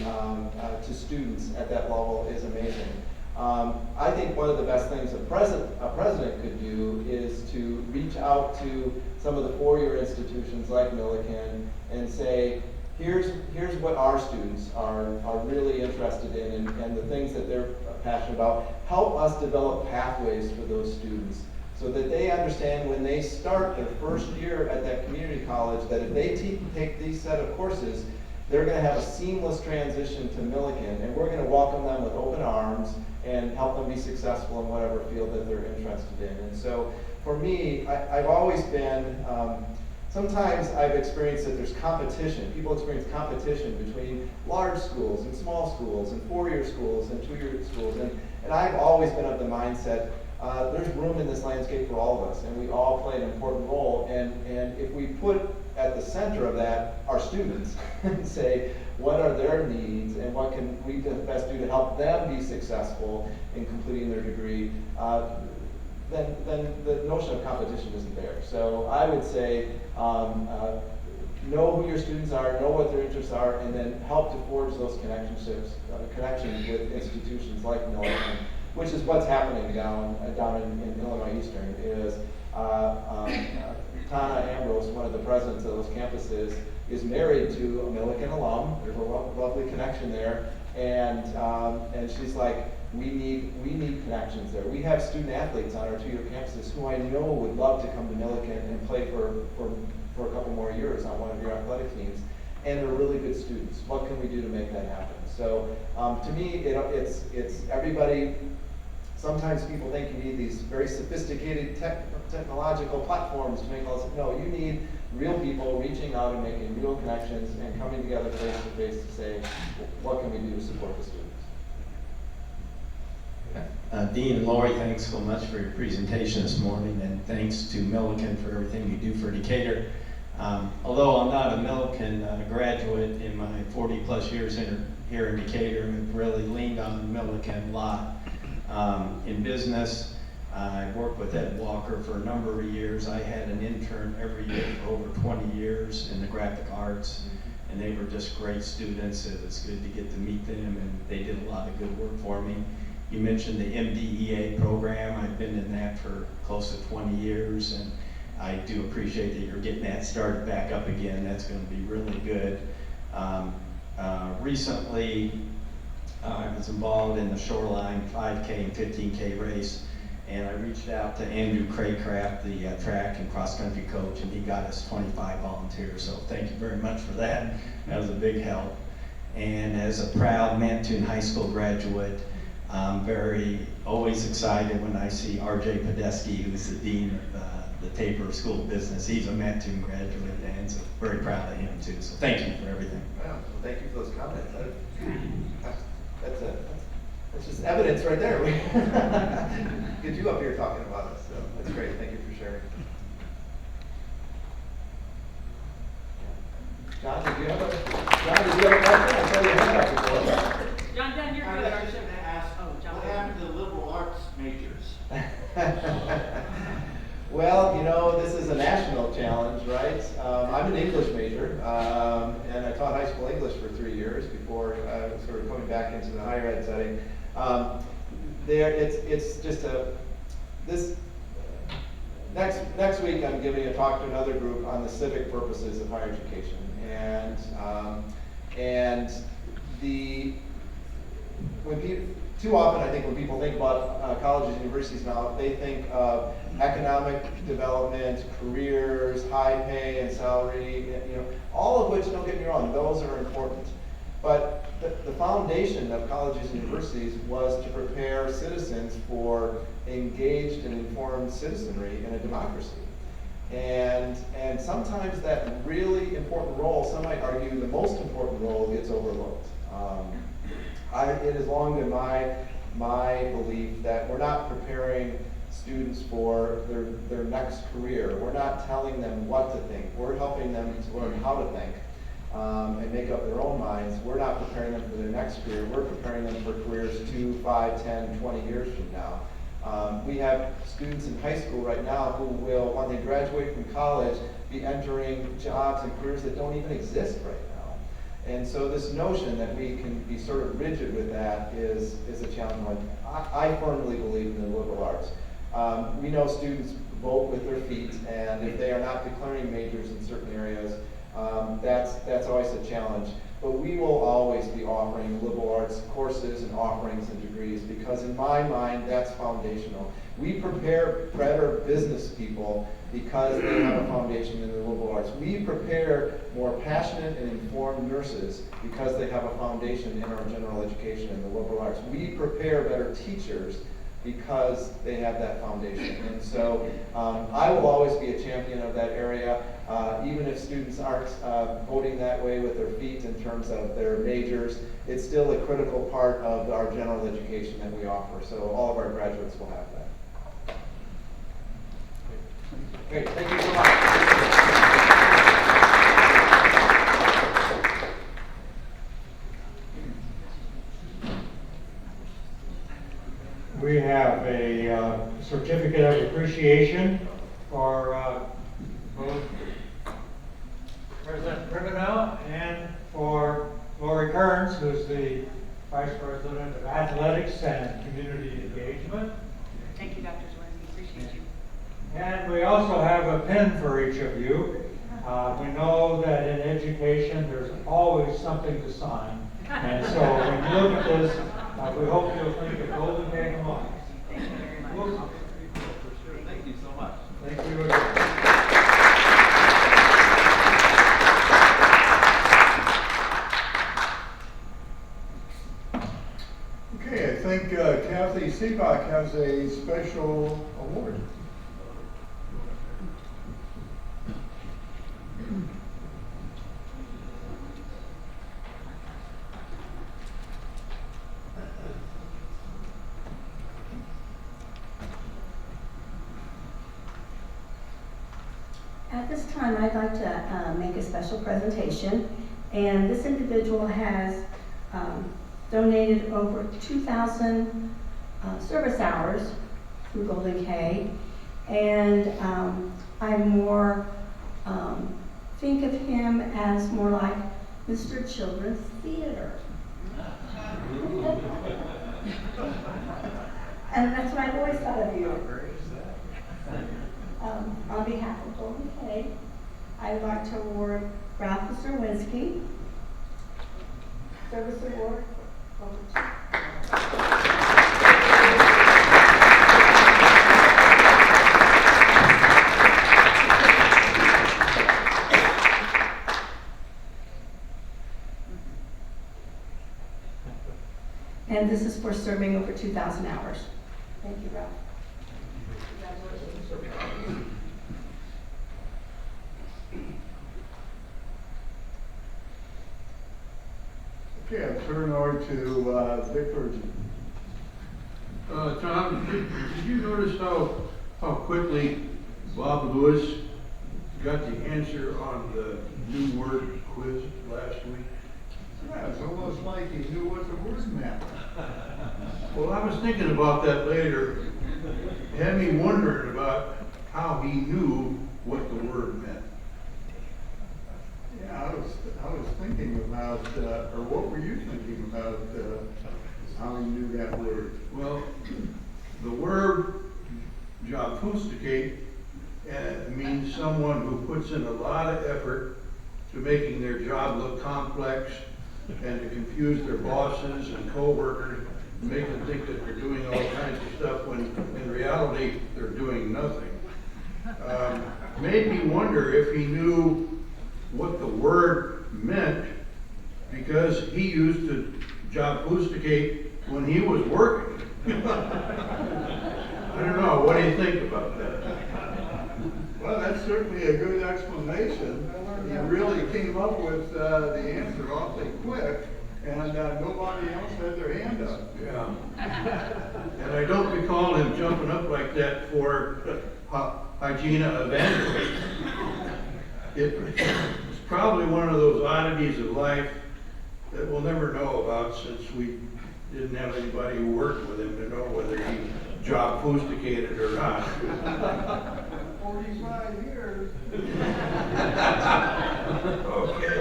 students at that level is amazing. I think one of the best things a president could do is to reach out to some of the four-year institutions like Millikan and say, here's what our students are really interested in and the things that they're passionate about. Help us develop pathways for those students so that they understand when they start their first year at that community college that if they take these set of courses, they're going to have a seamless transition to Millikan, and we're going to welcome them with open arms and help them be successful in whatever field that they're interested in. And so for me, I've always been, sometimes I've experienced that there's competition. People experience competition between large schools and small schools and four-year schools and two-year schools. And I've always been of the mindset, there's room in this landscape for all of us, and we all play an important role. And if we put at the center of that our students and say, what are their needs and what can we best do to help them be successful in completing their degree, then the notion of competition isn't there. So I would say, know who your students are, know what their interests are, and then help to forge those connections with institutions like Millikan, which is what's happening down in Illinois Eastern. Is Tana Ambrose, one of the presidents of those campuses, is married to a Millikan alum. There's a lovely connection there, and she's like, we need connections there. We have student athletes on our two-year campuses who I know would love to come to Millikan and play for a couple more years on one of your athletic teams, and they're really good students. What can we do to make that happen? So to me, it's everybody. Sometimes people think you need these very sophisticated technological platforms to make all this. No, you need real people reaching out and making real connections and coming together face to face to say, what can we do to support the students? Dean and Lori, thanks so much for your presentation this morning, and thanks to Millikan for everything you do for Decatur. Although I'm not a Millikan graduate in my 40 plus years here in Decatur, I've really leaned on Millikan a lot. In business, I worked with Ed Walker for a number of years. I had an intern every year for over 20 years in the graphic arts, and they were just great students. It was good to get to meet them, and they did a lot of good work for me. You mentioned the MDEA program. I've been in that for close to 20 years, and I do appreciate that you're getting that started back up again. That's going to be really good. Recently, I was involved in the Shoreline 5K and 15K race, And I reached out to Andrew Craycraft, the track and cross-country coach, and he got us 25 volunteers. So thank you very much for that. That was a big help. And as a proud Mantoon High School graduate, I'm always excited when I see R.J. Podesky, who's the dean of the Tabor School of Business. He's a Mantoon graduate, and so very proud of him too. So thank you for everything. Wow, well, thank you for those comments. That's just evidence right there. Get you up here talking about us, so that's great. Thank you for sharing. John, did you have a question? I saw your hand up before. John, you're I good. was just going to ask, what happened to the liberal arts majors? Well, you know, this is a national challenge, right? I'm an English major, and I taught high school English for 3 years before sort of coming back into the higher ed setting. It's just next week I'm giving a talk to another group on the civic purposes of higher education, too often, I think, when people think about colleges and universities now, they think of economic development, careers, high pay and salary, all of which, don't get me wrong, those are important. But the foundation of colleges and universities was to prepare citizens for engaged and informed citizenry in a democracy. And sometimes that really important role, some might argue the most important role, gets overlooked. It has long been my belief that we're not preparing students for their next career. We're not telling them what to think. We're helping them to learn how to think and make up their own minds. We're not preparing them for their next career. We're preparing them for careers 2, 5, 10, 20 years from now. We have students in high school right now who will, when they graduate from college, be entering jobs and careers that don't even exist right now. And so this notion that we can be sort of rigid with that is a challenge. I firmly believe in the liberal arts. We know students vote with their feet, and if they are not declaring majors in certain areas, that's always a challenge. But we will always be offering liberal arts courses and offerings and degrees, because in my mind, that's foundational. We prepare better business people because they have a foundation in the liberal arts. We prepare more passionate and informed nurses because they have a foundation in our general education in the liberal arts. We prepare better teachers because they have that foundation. And so I will always be a champion of that area, even if students aren't voting that way with their feet in terms of their majors. It's still a critical part of our general education that we offer. So all of our graduates will have that. Great, thank you so much. We have a certificate of appreciation for both President Pribbenow and for Lori Kerans, who's the Vice President of Athletics and Community Engagement. Thank you, Dr. Czerwinski. Appreciate you. And we also have a pin for each of you. We know that in education there's always something to sign. And so when you look at this, we hope you'll think of Golden Gate Mall. Thank you very much. Thank you so much. Thank you again. Okay, I think Kathy Seebach has a special award. At this time, I'd like to make a special presentation, and this individual has donated over 2,000 service hours through Golden K, and I more think of him as more like Mr. Children's Theater. And that's what I've always thought of you. On behalf of Golden K, I would like to award Ralph Czerwinski Service Award. Over to you. And this is for serving over 2,000 hours. Thank you, Ralph. Okay, I'll turn over to Vic Clergy. Tom, did you notice how quickly Bob Lewis got the answer on the new word quiz last week? Yeah, it's almost like he knew what the word meant. Well, I was thinking about that later. It had me wondering about how he knew what the word meant. Yeah, I was thinking about, or what were you thinking about, how he knew that word? Well, the word jobfusticate means someone who puts in a lot of effort to making their job look complex and to confuse their bosses and co-workers, make them think that they're doing all kinds of stuff when in reality they're doing nothing. Made me wonder if he knew what the word meant, because he used to jobfusticate when he was working. I don't know, what do you think about that? Well, that's certainly a good explanation. He really came up with the answer awfully quick, and nobody else had their hand up. Yeah. And I don't recall him jumping up like that for Hygiena Evangelist. It's probably one of those oddities of life that we'll never know about, since we didn't have anybody who worked with him to know whether he jobfusticated or not. 45 years. Okay.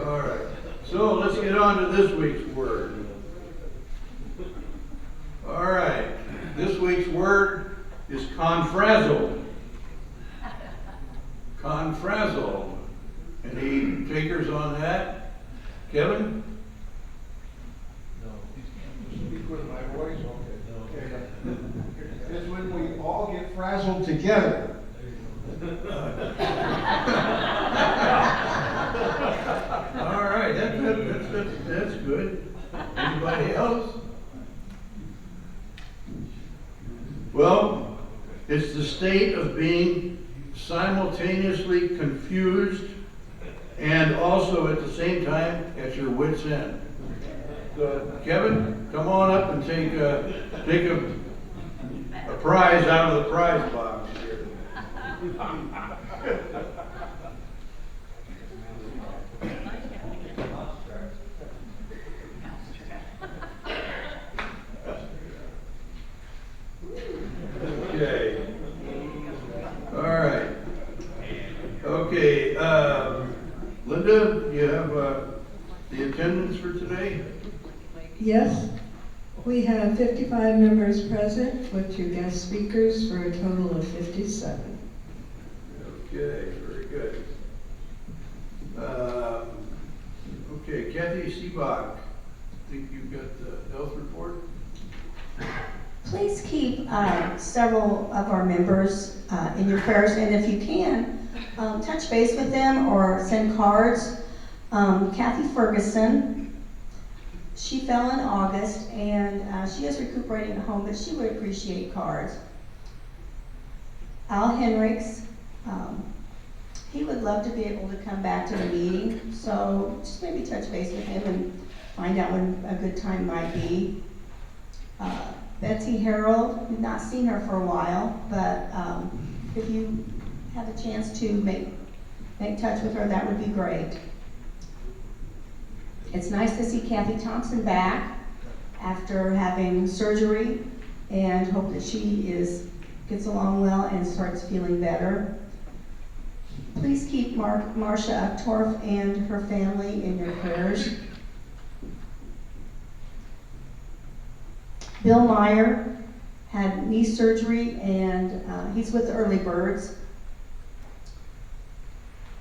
All right. So let's get on to this week's word. All right. This week's word is confrazzled. Confrazzled. Any takers on that? Kevin? Speak with my voice, okay. It's when we all get frazzled together. All right, that's good. Anybody else? Well, it's the state of being simultaneously confused and also at the same time at your wit's end. So, Kevin, come on up and take a prize out of the prize box here. Okay. All right. Okay. Linda, you have the attendance for today? Yes, we have 55 members present with 2 guest speakers for a total of 57. Okay, very good. Okay, Kathy Seebach, I think you've got the health report? Please keep several of our members in your prayers, and if you can, touch base with them or send cards. Kathy Ferguson, she fell in August, and she is recuperating at home, but she would appreciate cards. Al Henricks, he would love to be able to come back to the meeting, so just maybe touch base with him and find out when a good time might be. Betsy Harold, we've not seen her for a while, but if you have a chance to make touch with her, that would be great. It's nice to see Kathy Thompson back after having surgery, and hope that she gets along well and starts feeling better. Please keep Marcia Uptorf and her family in your prayers. Bill Meyer had knee surgery, and he's with the Early Birds.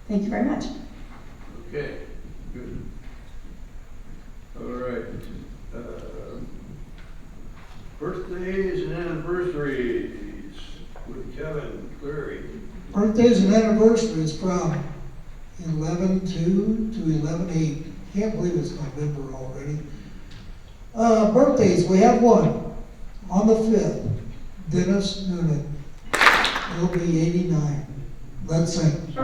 Thank you very much. Okay, good. All right. Birthdays and anniversaries with Kevin Cleary. Birthdays and anniversaries from 11/2 to 11/8. Can't believe it's November already. Birthdays, we have one on the 5th, Dennis Noonan. He'll be 89. Let's sing.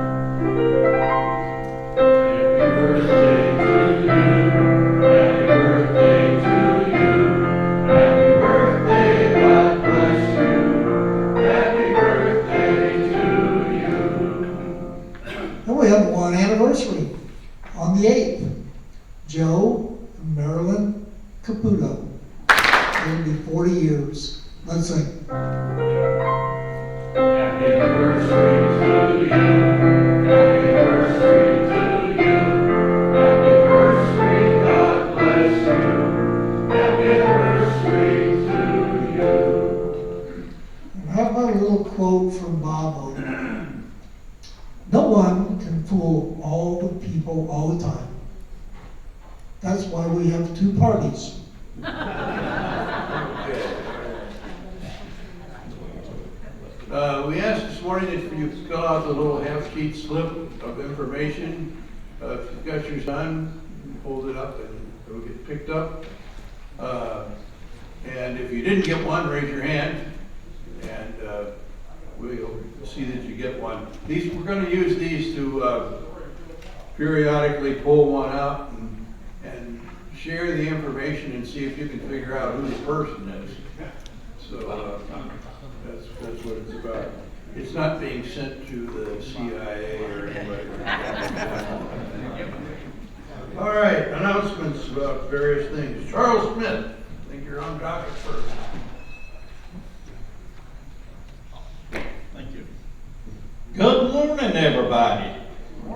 We have one anniversary on the 8th. Joe and Marilyn Caputo. It'll be 40 years. Let's sing. Happy anniversary to you. Happy anniversary to you. Happy anniversary, God bless you. Happy anniversary to you. And how about a little quote from Bob Oden? No one can fool all the people all the time. That's why we have two parties. We asked this morning if you fill out the little half-sheet slip of information. If you've got yours done, hold it up and it'll get picked up. And if you didn't get one, raise your hand, and we'll see that you get one. We're going to use these to periodically pull one out and share the information and see if you can figure out who the person is. So that's what it's about. It's not being sent to the CIA or anybody. All right, announcements about various things. Charles Smith, I think you're on docket first. Thank you. Good morning, everybody.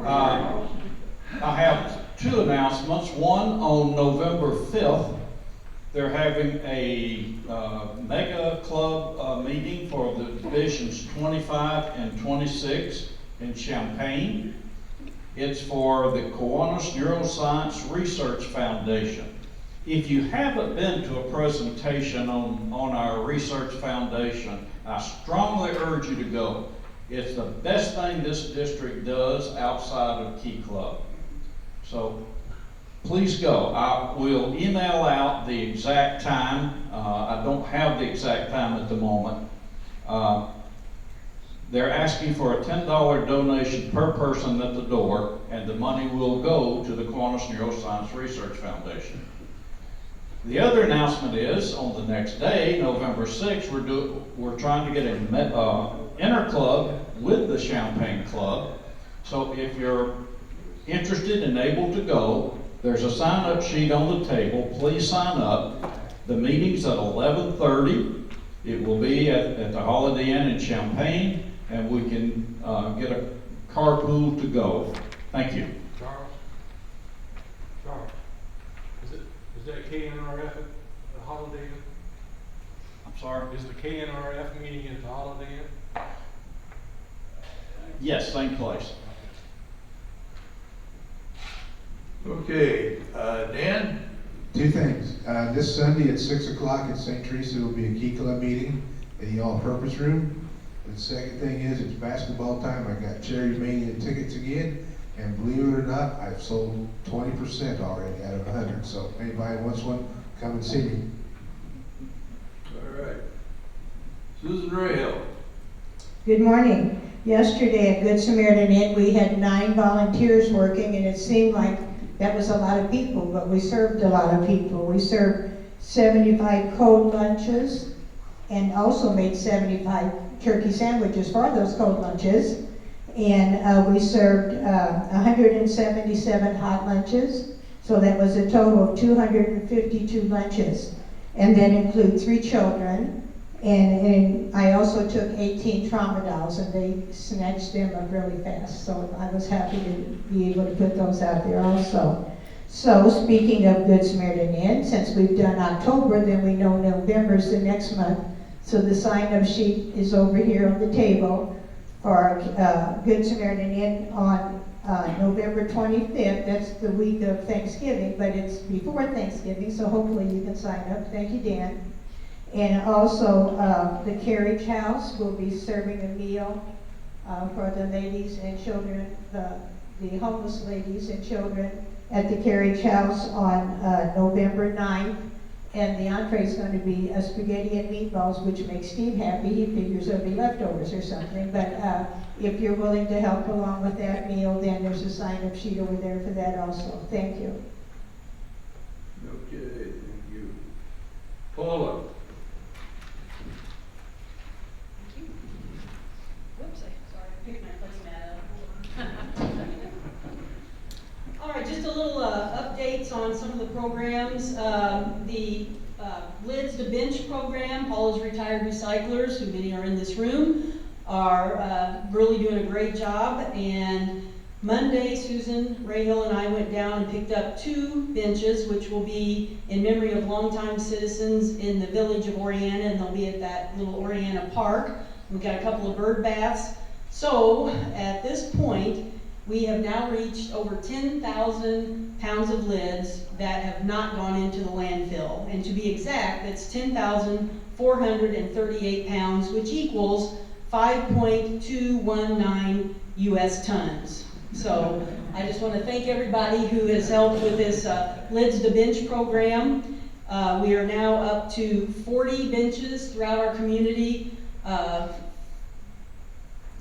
I have two announcements. One, on November 5th, they're having a mega club meeting for the divisions 25 and 26 in Champaign. It's for the Kiwanis Neuroscience Research Foundation. If you haven't been to a presentation on our research foundation, I strongly urge you to go. It's the best thing this district does outside of Key Club. So please go. I will email out the exact time. I don't have the exact time at the moment. They're asking for a $10 donation per person at the door, and the money will go to the Kiwanis Neuroscience Research Foundation. The other announcement is, on the next day, November 6th, we're trying to get an inter-club with the Champaign Club. So if you're interested and able to go, there's a sign-up sheet on the table. Please sign up. The meeting's at 11:30. It will be at the Holiday Inn in Champaign, and we can get a carpool to go. Thank you. Charles, is that KNRF at the Holiday Inn? I'm sorry? Is the KNRF meeting at the Holiday Inn? Yes, same place. Okay, Dan? Two things. This Sunday at 6 o'clock at St. Teresa will be a Key Club meeting in the all-purpose room. The second thing is it's basketball time. I got Cherry Mania tickets again, and believe it or not, I've sold 20% already out of 100. So if anybody wants one, come and see me. All right. Susan Rahal. Good morning. Yesterday at Good Samaritan Inn, we had 9 volunteers working, and it seemed like that was a lot of people, but we served a lot of people. We served 75 cold lunches and also made 75 turkey sandwiches for those cold lunches. And we served 177 hot lunches, so that was a total of 252 lunches. And that includes 3 children. And I also took 18 tramadol, and they snatched them up really fast. So I was happy to be able to put those out there also. So speaking of Good Samaritan Inn, since we've done October, then we know November's the next month. So the sign-up sheet is over here on the table for Good Samaritan Inn on November 25th. That's the week of Thanksgiving, but it's before Thanksgiving, so hopefully you can sign up. Thank you, Dan. And also, the Carriage House will be serving a meal for the ladies and children, the homeless ladies and children at the Carriage House on November 9th. And the entree is going to be a spaghetti and meatballs, which makes Steve happy. He figures there'll be leftovers or something. But if you're willing to help along with that meal, then there's a sign-up sheet over there for that also. Thank you. Okay, thank you. Paula? Whoops, sorry, I picked my placemat up. All right, just a little updates on some of the programs. The Lids to Bench program, Paula's retired recyclers, who many are in this room, are really doing a great job. And Monday, Susan Rahill and I went down and picked up 2 benches, which will be in memory of longtime citizens in the village of Oriana, and they'll be at that little Oriana Park. We've got a couple of bird baths. So at this point, we have now reached over 10,000 pounds of lids that have not gone into the landfill. And to be exact, that's 10,438 pounds, which equals 5.219 US tons. So I just want to thank everybody who has helped with this Lids to Bench program. We are now up to 40 benches throughout our community. No,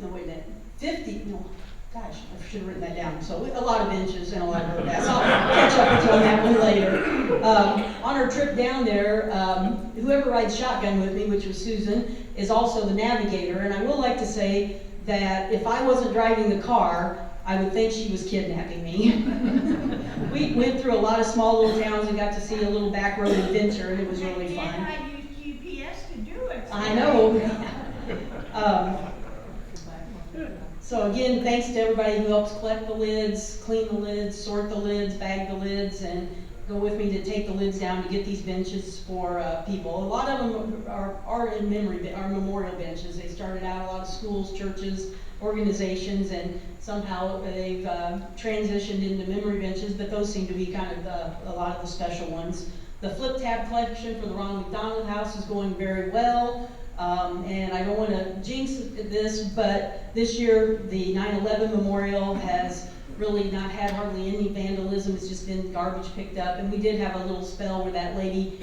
wait a minute, 50, no. Gosh, I should have written that down. So a lot of benches and a lot of bird baths. I'll catch up with you on that one later. On our trip down there, whoever rides shotgun with me, which was Susan, is also the navigator. And I will like to say that if I wasn't driving the car, I would think she was kidnapping me. We went through a lot of small little towns and got to see a little back road adventure, and it was really fun. And I used GPS to do it. I know. So again, thanks to everybody who helps collect the lids, clean the lids, sort the lids, bag the lids, and go with me to take the lids down to get these benches for people. A lot of them are in memory, are memorial benches. They started out a lot of schools, churches, organizations, and somehow they've transitioned into memory benches, but those seem to be kind of a lot of the special ones. The flip tab collection for the Ronald McDonald House is going very well. And I don't want to jinx this, but this year the 9/11 memorial has really not had hardly any vandalism. It's just been garbage picked up. And we did have a little spell where that lady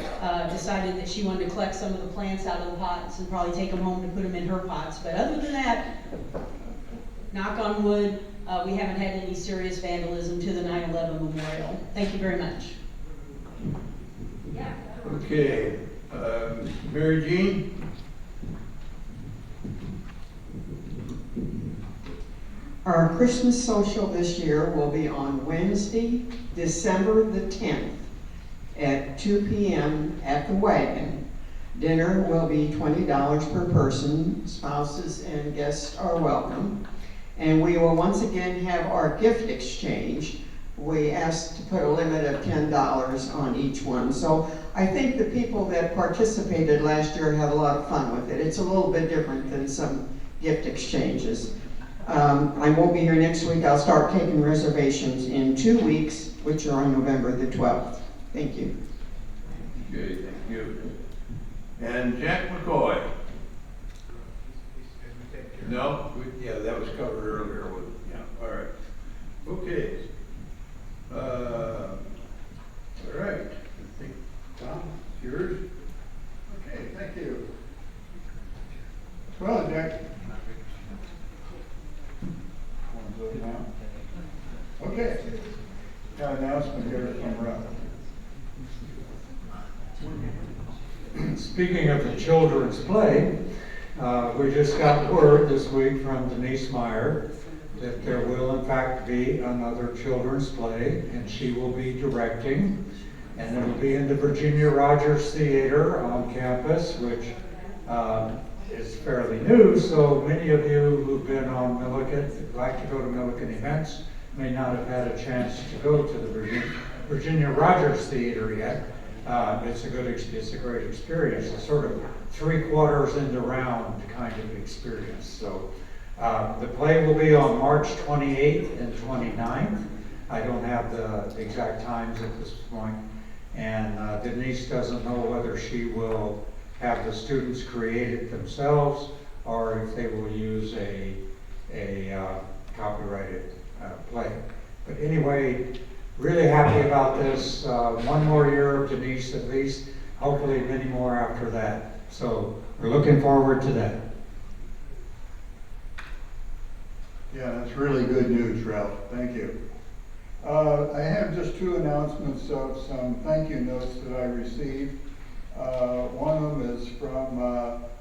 decided that she wanted to collect some of the plants out of the pots and probably take them home to put them in her pots. But other than that, knock on wood, we haven't had any serious vandalism to the 9/11 memorial. Thank you very much. Okay, Mary Jean? Our Christmas social this year will be on Wednesday, December the 10th at 2 p.m. at the Wagon. Dinner will be $20 per person. Spouses and guests are welcome. And we will once again have our gift exchange. We asked to put a limit of $10 on each one. So I think the people that participated last year had a lot of fun with it. It's a little bit different than some gift exchanges. I won't be here next week. I'll start taking reservations in 2 weeks, which are on November the 12th. Thank you. Okay, thank you. And Jack McCoy? No? Yeah, that was covered earlier with, yeah, all right. Okay. All right. I think, Tom, yours? Okay, thank you. Well, Jack. Okay. Got an announcement here from Rob. Speaking of the children's play, we just got word this week from Denise Meyer that there will in fact be another children's play, and she will be directing, and it will be in the Virginia Rogers Theater on campus, which is fairly new, so many of you who've been on Milliken, like to go to Milliken events, may not have had a chance to go to the Virginia Rogers Theater yet. It's a great experience. It's sort of 3/4 in the round kind of experience. So the play will be on March 28th and 29th. I don't have the exact times at this point. And Denise doesn't know whether she will have the students create it themselves or if they will use a copyrighted play. But anyway, really happy about this. One more year of Denise at least. hopefully many more after that. So we're looking forward to that. Yeah, that's really good news, Ralph. Thank you. I have just two announcements of some thank you notes that I received. One of them is from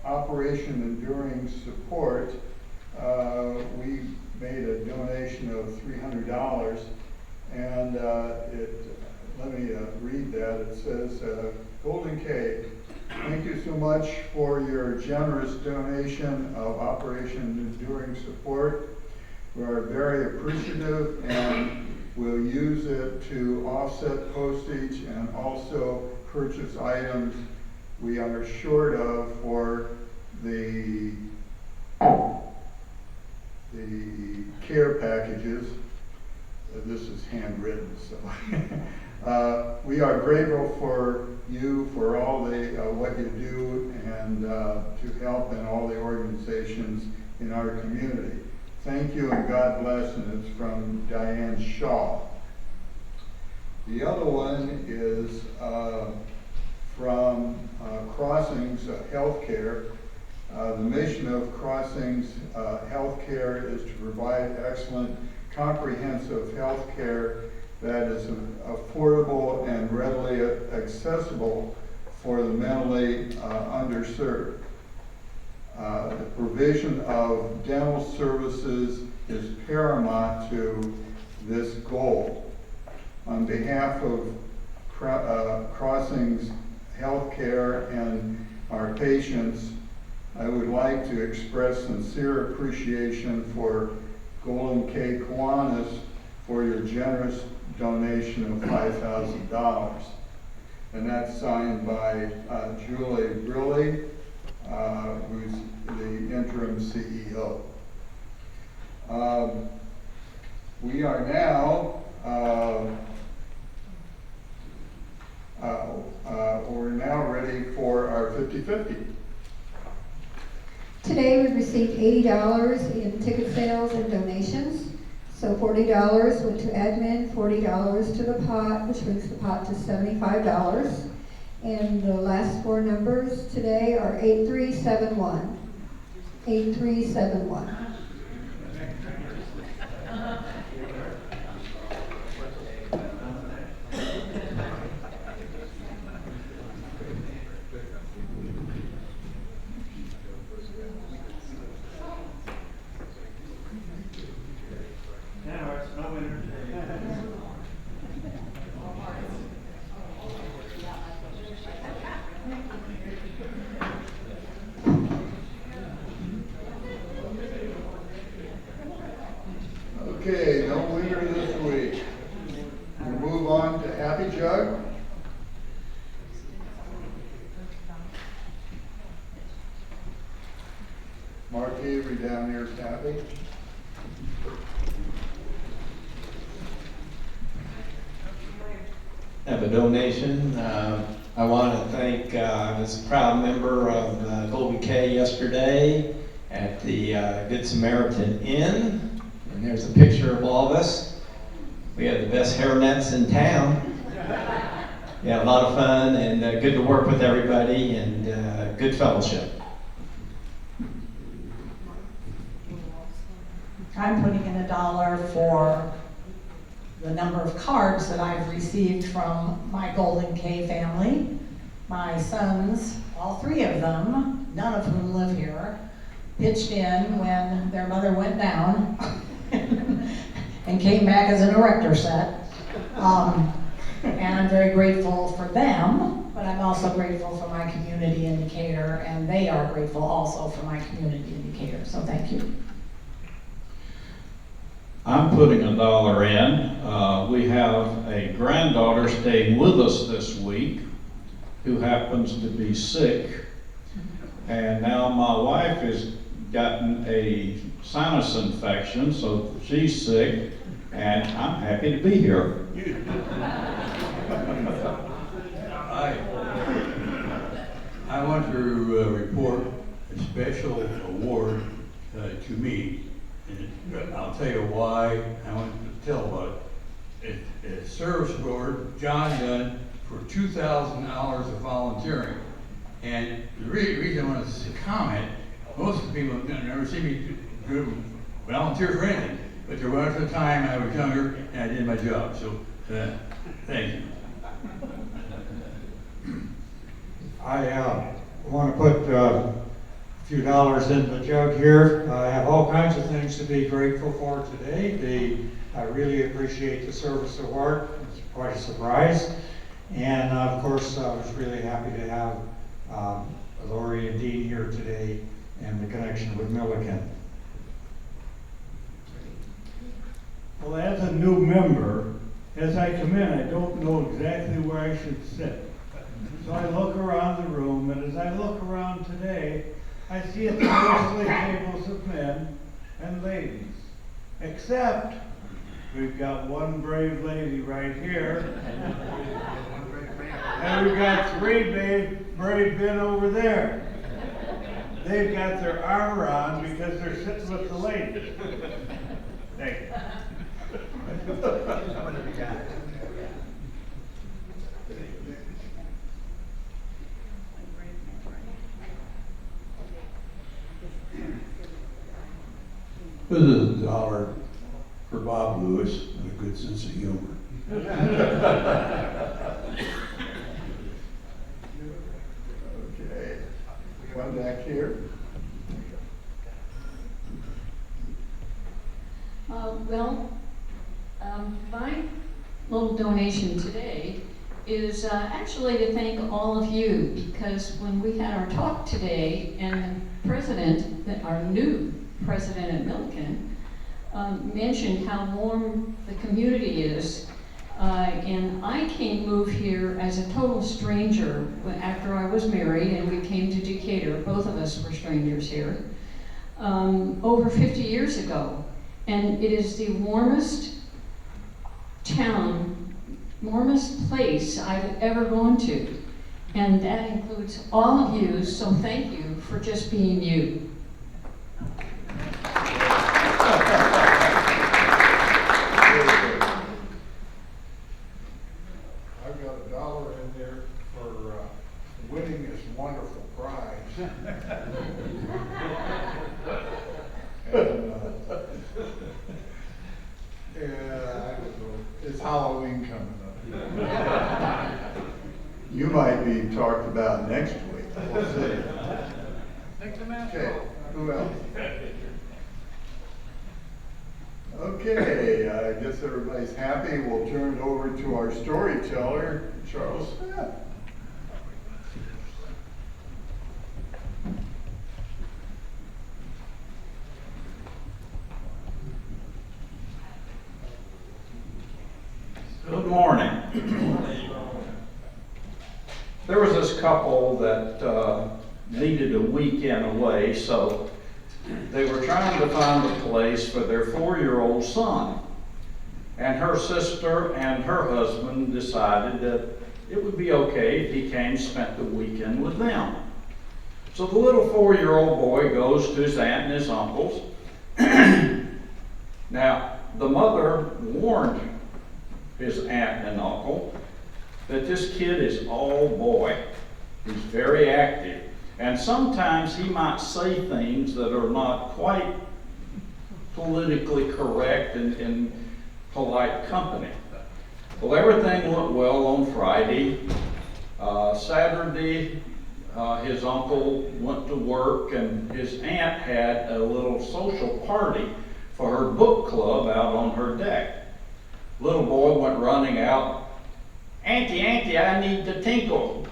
Operation Enduring Support. We made a donation of $300, and let me read that. It says, Golden K, thank you so much for your generous donation of Operation Enduring Support. We are very appreciative and will use it to offset postage and also purchase items we are short of for the care packages. This is handwritten, so we are grateful for you for all the what you do and to help in all the organizations in our community. Thank you and God bless, and it's from Diane Shaw. The other one is from Crossings Healthcare. The mission of Crossings Healthcare is to provide excellent, comprehensive health care that is affordable and readily accessible for the mentally underserved. The provision of dental services is paramount to this goal. On behalf of Crossings Healthcare and our patients, I would like to express sincere appreciation for Golden K Kiwanis for your generous donation of $5,000. And that's signed by Julie Briley, who's the interim CEO. We are now we're now ready for our 50-50. Today we received $80 in ticket sales and donations. So $40 went to admin, $40 to the pot, which brings the pot to $75. And the last four numbers today are 8371. 8371. Okay, no winner this week. We'll move on to Happy Jug. Mark Avery down here is happy. Have a donation. I want to thank, I was a proud member of Golden K yesterday at the Good Samaritan Inn. And there's a picture of all of us. We have the best hairnets in town. We had a lot of fun and good to work with everybody and good fellowship. I'm putting in $1 for the number of cards that I've received from my Golden K family. My sons, all three of them, none of whom live here, pitched in when their mother went down and came back as an erector set. And I'm very grateful for them, but I'm also grateful for my community in Decatur, and they are grateful also for my community in Decatur, so thank you. I'm putting $1 in. We have a granddaughter staying with us this week who happens to be sick. And now my wife has gotten a sinus infection, so she's sick, and I'm happy to be here. I want to report a special award to me. And I'll tell you why I want to tell about it. It serves for John Dunn for 2,000 hours of volunteering. And the reason I wanted to comment, most of the people have never seen me do volunteer for anything, but there was a time I was younger and I did my job. So, thank you. I want to put a few dollars in the jug here. I have all kinds of things to be grateful for today. I really appreciate the service award. It's quite a surprise. And of course, I was really happy to have Lori and Dean here today and the connection with Milliken. Well, as a new member, as I come in, I don't know exactly where I should sit. So I look around the room, and as I look around today, I see it's mostly tables of men and ladies. Except, we've got one brave lady right here, and we've got three brave men over there. They've got their armor on because they're sitting with the ladies. Thank you. This is $1 for Bob Lewis and a good sense of humor. Okay, one back here. My little donation today is actually to thank all of you, because when we had our talk today and the president, our new president at Milliken, mentioned how warm the community is, and I moved here as a total stranger after I was married, and we came to Decatur. Both of us were strangers here over 50 years ago, and it is the warmest town, warmest place I've ever gone to, and that includes all of you. So thank you for just being you. I've got $1 in there for winning this wonderful prize. And, yeah, I don't know. It's Halloween coming up. You might be talked about next week. We'll see. Okay, who else? Okay, I guess everybody's happy. We'll turn it over to our storyteller, Charles Smith. Good morning. There was this couple that needed a weekend away, so they were trying to find a place for their 4-year-old son. And her sister and her husband decided that it would be okay if he came and spent the weekend with them. So the little 4-year-old boy goes to his aunt and his uncle's. Now, the mother warned his aunt and uncle that this kid is all boy. He's very active. And sometimes he might say things that are not quite politically correct in polite company. Well, everything went well on Friday. Saturday, his uncle went to work and his aunt had a little social party for her book club out on her deck. Little boy went running out, "Auntie, Auntie, I need to tinkle."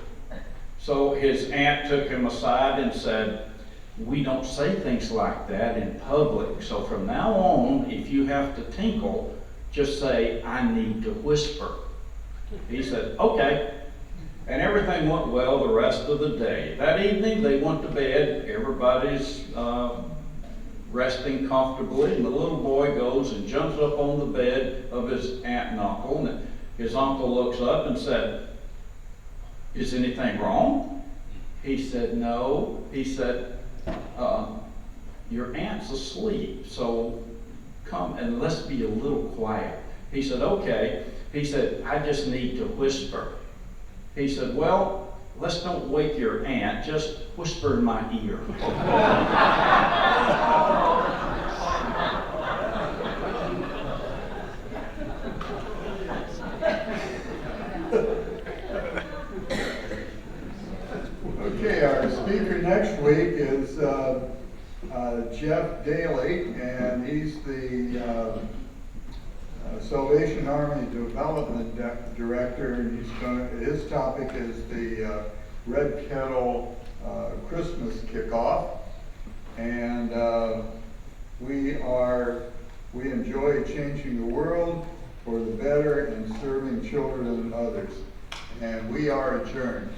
So his aunt took him aside and said, "We don't say things like that in public. So from now on, if you have to tinkle, just say, 'I need to whisper.'" He said, "Okay." And everything went well the rest of the day. That evening, they went to bed. Everybody's resting comfortably, and the little boy goes and jumps up on the bed of his aunt and uncle, and his uncle looks up and said, "Is anything wrong?" He said, "No." He said, "Your aunt's asleep, so come and let's be a little quiet." He said, "Okay." He said, "I just need to whisper." He said, well, let's don't wake your aunt, just whisper in my ear. Okay, our speaker next week is Jeff Daly, and he's the Salvation Army Development Director, and his topic is the Red Kettle Christmas Kickoff. And we enjoy changing the world for the better and serving children and others. And we are adjourned.